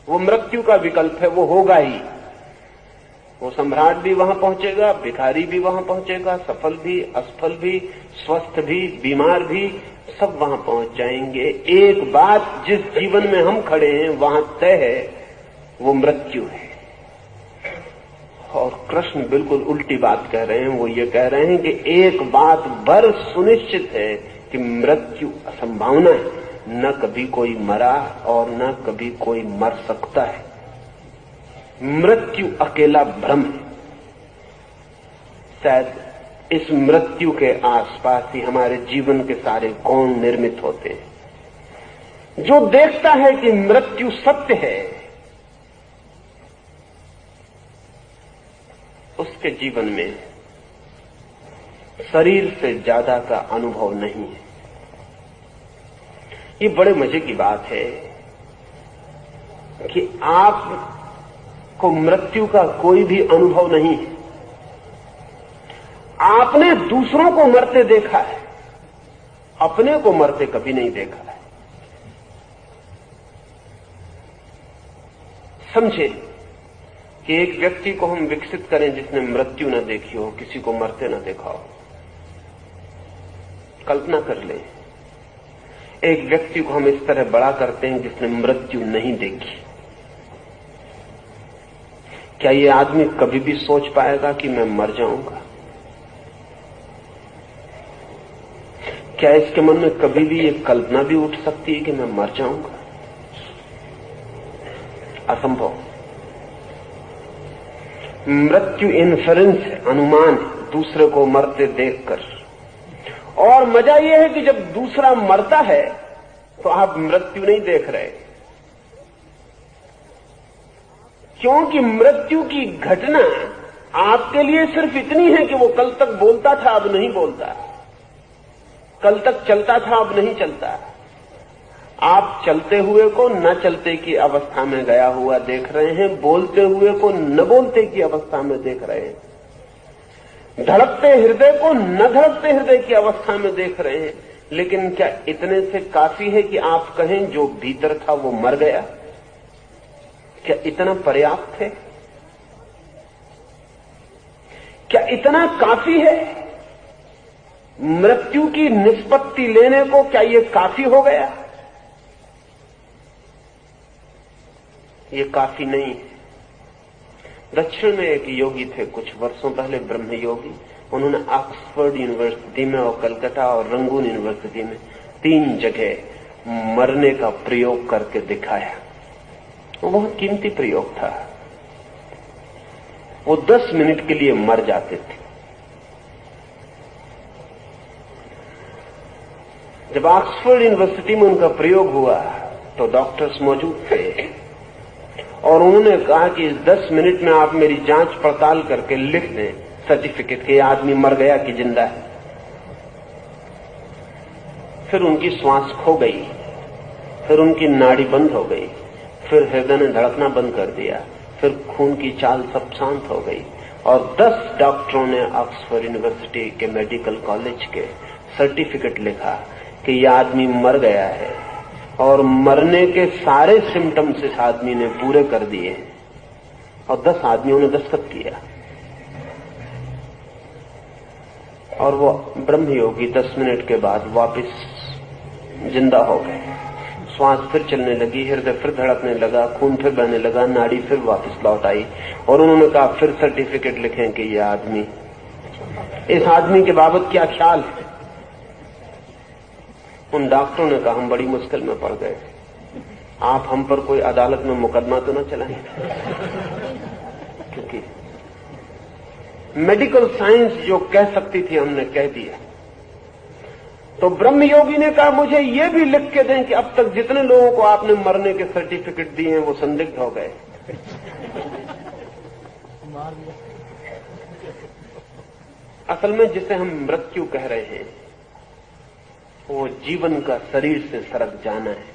वो मृत्यु का विकल्प है, वो होगा ही। वो सम्राट भी वहां पहुंचेगा, भिखारी भी वहां पहुंचेगा, सफल भी, असफल भी, स्वस्थ भी, बीमार भी, सब वहां पहुंच जाएंगे। एक बात जिस जीवन में हम खड़े हैं वहां तय है, वो मृत्यु है। और कृष्ण बिल्कुल उल्टी बात कह रहे हैं। वो ये कह रहे हैं कि एक बात भर सुनिश्चित है कि मृत्यु असंभावना है, न कभी कोई मरा और न कभी कोई मर सकता है। मृत्यु अकेला भ्रम है। शायद इस मृत्यु के आसपास ही हमारे जीवन के सारे कोण निर्मित होते हैं। जो देखता है कि मृत्यु सत्य है, उसके जीवन में शरीर से ज्यादा का अनुभव नहीं है। ये बड़े मजे की बात है कि आपको मृत्यु का कोई भी अनुभव नहीं है। आपने दूसरों को मरते देखा है, अपने को मरते कभी नहीं देखा है। समझे कि एक व्यक्ति को हम विकसित करें जिसने मृत्यु न देखी हो, किसी को मरते न देखा हो। कल्पना कर ले, एक व्यक्ति को हम इस तरह बड़ा करते हैं जिसने मृत्यु नहीं देखी। क्या ये आदमी कभी भी सोच पाएगा कि मैं मर जाऊंगा? क्या इसके मन में कभी भी ये कल्पना भी उठ सकती है कि मैं मर जाऊंगा? असंभव। मृत्यु इन्फेरेंस है, अनुमान है, दूसरे को मरते देखकर। और मजा यह है कि जब दूसरा मरता है तो आप मृत्यु नहीं देख रहे, क्योंकि मृत्यु की घटना आपके लिए सिर्फ इतनी है कि वो कल तक बोलता था, अब नहीं बोलता, कल तक चलता था, अब नहीं चलता। आप चलते हुए को न चलते की अवस्था में गया हुआ देख रहे हैं, बोलते हुए को न बोलते की अवस्था में देख रहे हैं, धड़कते हृदय को न धड़कते हृदय की अवस्था में देख रहे हैं। लेकिन क्या इतने से काफी है कि आप कहें जो भीतर था वो मर गया? क्या इतना पर्याप्त है? क्या इतना काफी है? मृत्यु की निष्पत्ति लेने को क्या ये काफी हो गया? ये काफी नहीं। दक्षिण में एक योगी थे कुछ वर्षों पहले, ब्रह्म योगी। उन्होंने ऑक्सफोर्ड यूनिवर्सिटी में और कलकत्ता और रंगून यूनिवर्सिटी में 3 जगह मरने का प्रयोग करके दिखाया। वो बहुत कीमती प्रयोग था। वो 10 मिनट के लिए मर जाते थे। जब ऑक्सफोर्ड यूनिवर्सिटी में उनका प्रयोग हुआ तो डॉक्टर्स मौजूद थे और उन्होंने कहा कि इस 10 मिनट में आप मेरी जांच पड़ताल करके लिख दें सर्टिफिकेट कि आदमी मर गया कि जिंदा है। फिर उनकी श्वास खो गई, फिर उनकी नाड़ी बंद हो गई, फिर हृदय ने धड़कना बंद कर दिया, फिर खून की चाल सब शांत हो गई। और 10 डॉक्टरों ने ऑक्सफोर्ड यूनिवर्सिटी के मेडिकल कॉलेज के सर्टिफिकेट लिखा कि यह आदमी मर गया है और मरने के सारे सिम्टम्स इस आदमी ने पूरे कर दिए। और 10 आदमियों ने दस्तखत किया और वो ब्रह्म योगी 10 मिनट के बाद वापस जिंदा हो गए। श्वास फिर चलने लगी, हृदय फिर धड़कने लगा, खून फिर बहने लगा, नाड़ी फिर वापस लौट आई। और उन्होंने कहा फिर सर्टिफिकेट लिखें कि यह आदमी, इस आदमी के बाबत क्या ख्याल है? उन डॉक्टरों ने कहा हम बड़ी मुश्किल में पड़ गए, आप हम पर कोई अदालत में मुकदमा तो न चलाएं, क्योंकि मेडिकल साइंस जो कह सकती थी हमने कह दिया। तो ब्रह्म योगी ने कहा मुझे यह भी लिख के दें कि अब तक जितने लोगों को आपने मरने के सर्टिफिकेट दिए हैं वो संदिग्ध हो गए। असल में जिसे हम मृत्यु कह रहे हैं वो जीवन का शरीर से सरक जाना है।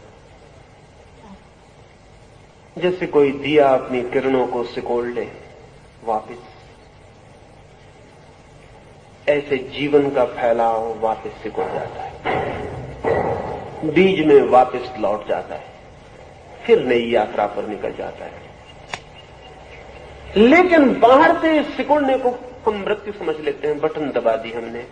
जैसे कोई दिया अपनी किरणों को सिकोड़ ले वापस, ऐसे जीवन का फैलाव वापस सिकुड़ जाता है, बीज में वापस लौट जाता है, फिर नई यात्रा पर निकल जाता है। लेकिन बाहर से सिकुड़ने को हम मृत्यु समझ लेते हैं। बटन दबा दी हमने,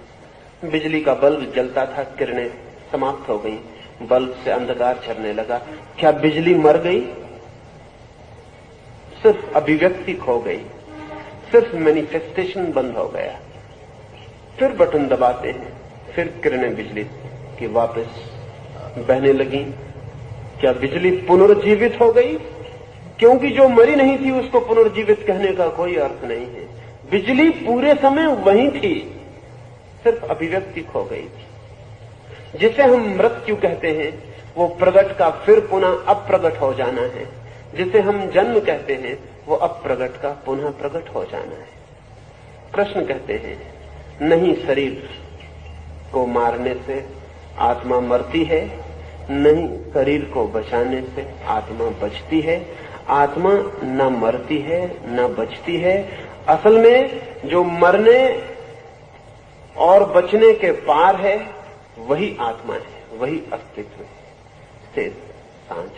बिजली का बल्ब जलता था, किरणें समाप्त हो गई, बल्ब से अंधकार झरने लगा। क्या बिजली मर गई? सिर्फ अभिव्यक्ति खो गई, सिर्फ मैनिफेस्टेशन बंद हो गया। फिर बटन दबाते हैं, फिर किरणें बिजली की वापस बहने लगी। क्या बिजली पुनर्जीवित हो गई? क्योंकि जो मरी नहीं थी उसको पुनर्जीवित कहने का कोई अर्थ नहीं है। बिजली पूरे समय वहीं थी, सिर्फ अभिव्यक्ति खो गई थी। जिसे हम मृत्यु कहते हैं वो प्रगट का फिर पुनः अप्रगट हो जाना है। जिसे हम जन्म कहते हैं वो अप्रगट का पुनः प्रगट हो जाना है। कृष्ण कहते हैं नहीं शरीर को मारने से आत्मा मरती है, नहीं शरीर को बचाने से आत्मा बचती है। आत्मा न मरती है न बचती है। असल में जो मरने और बचने के पार है वही आत्मा है, वही अस्तित्व है। शेष सांझ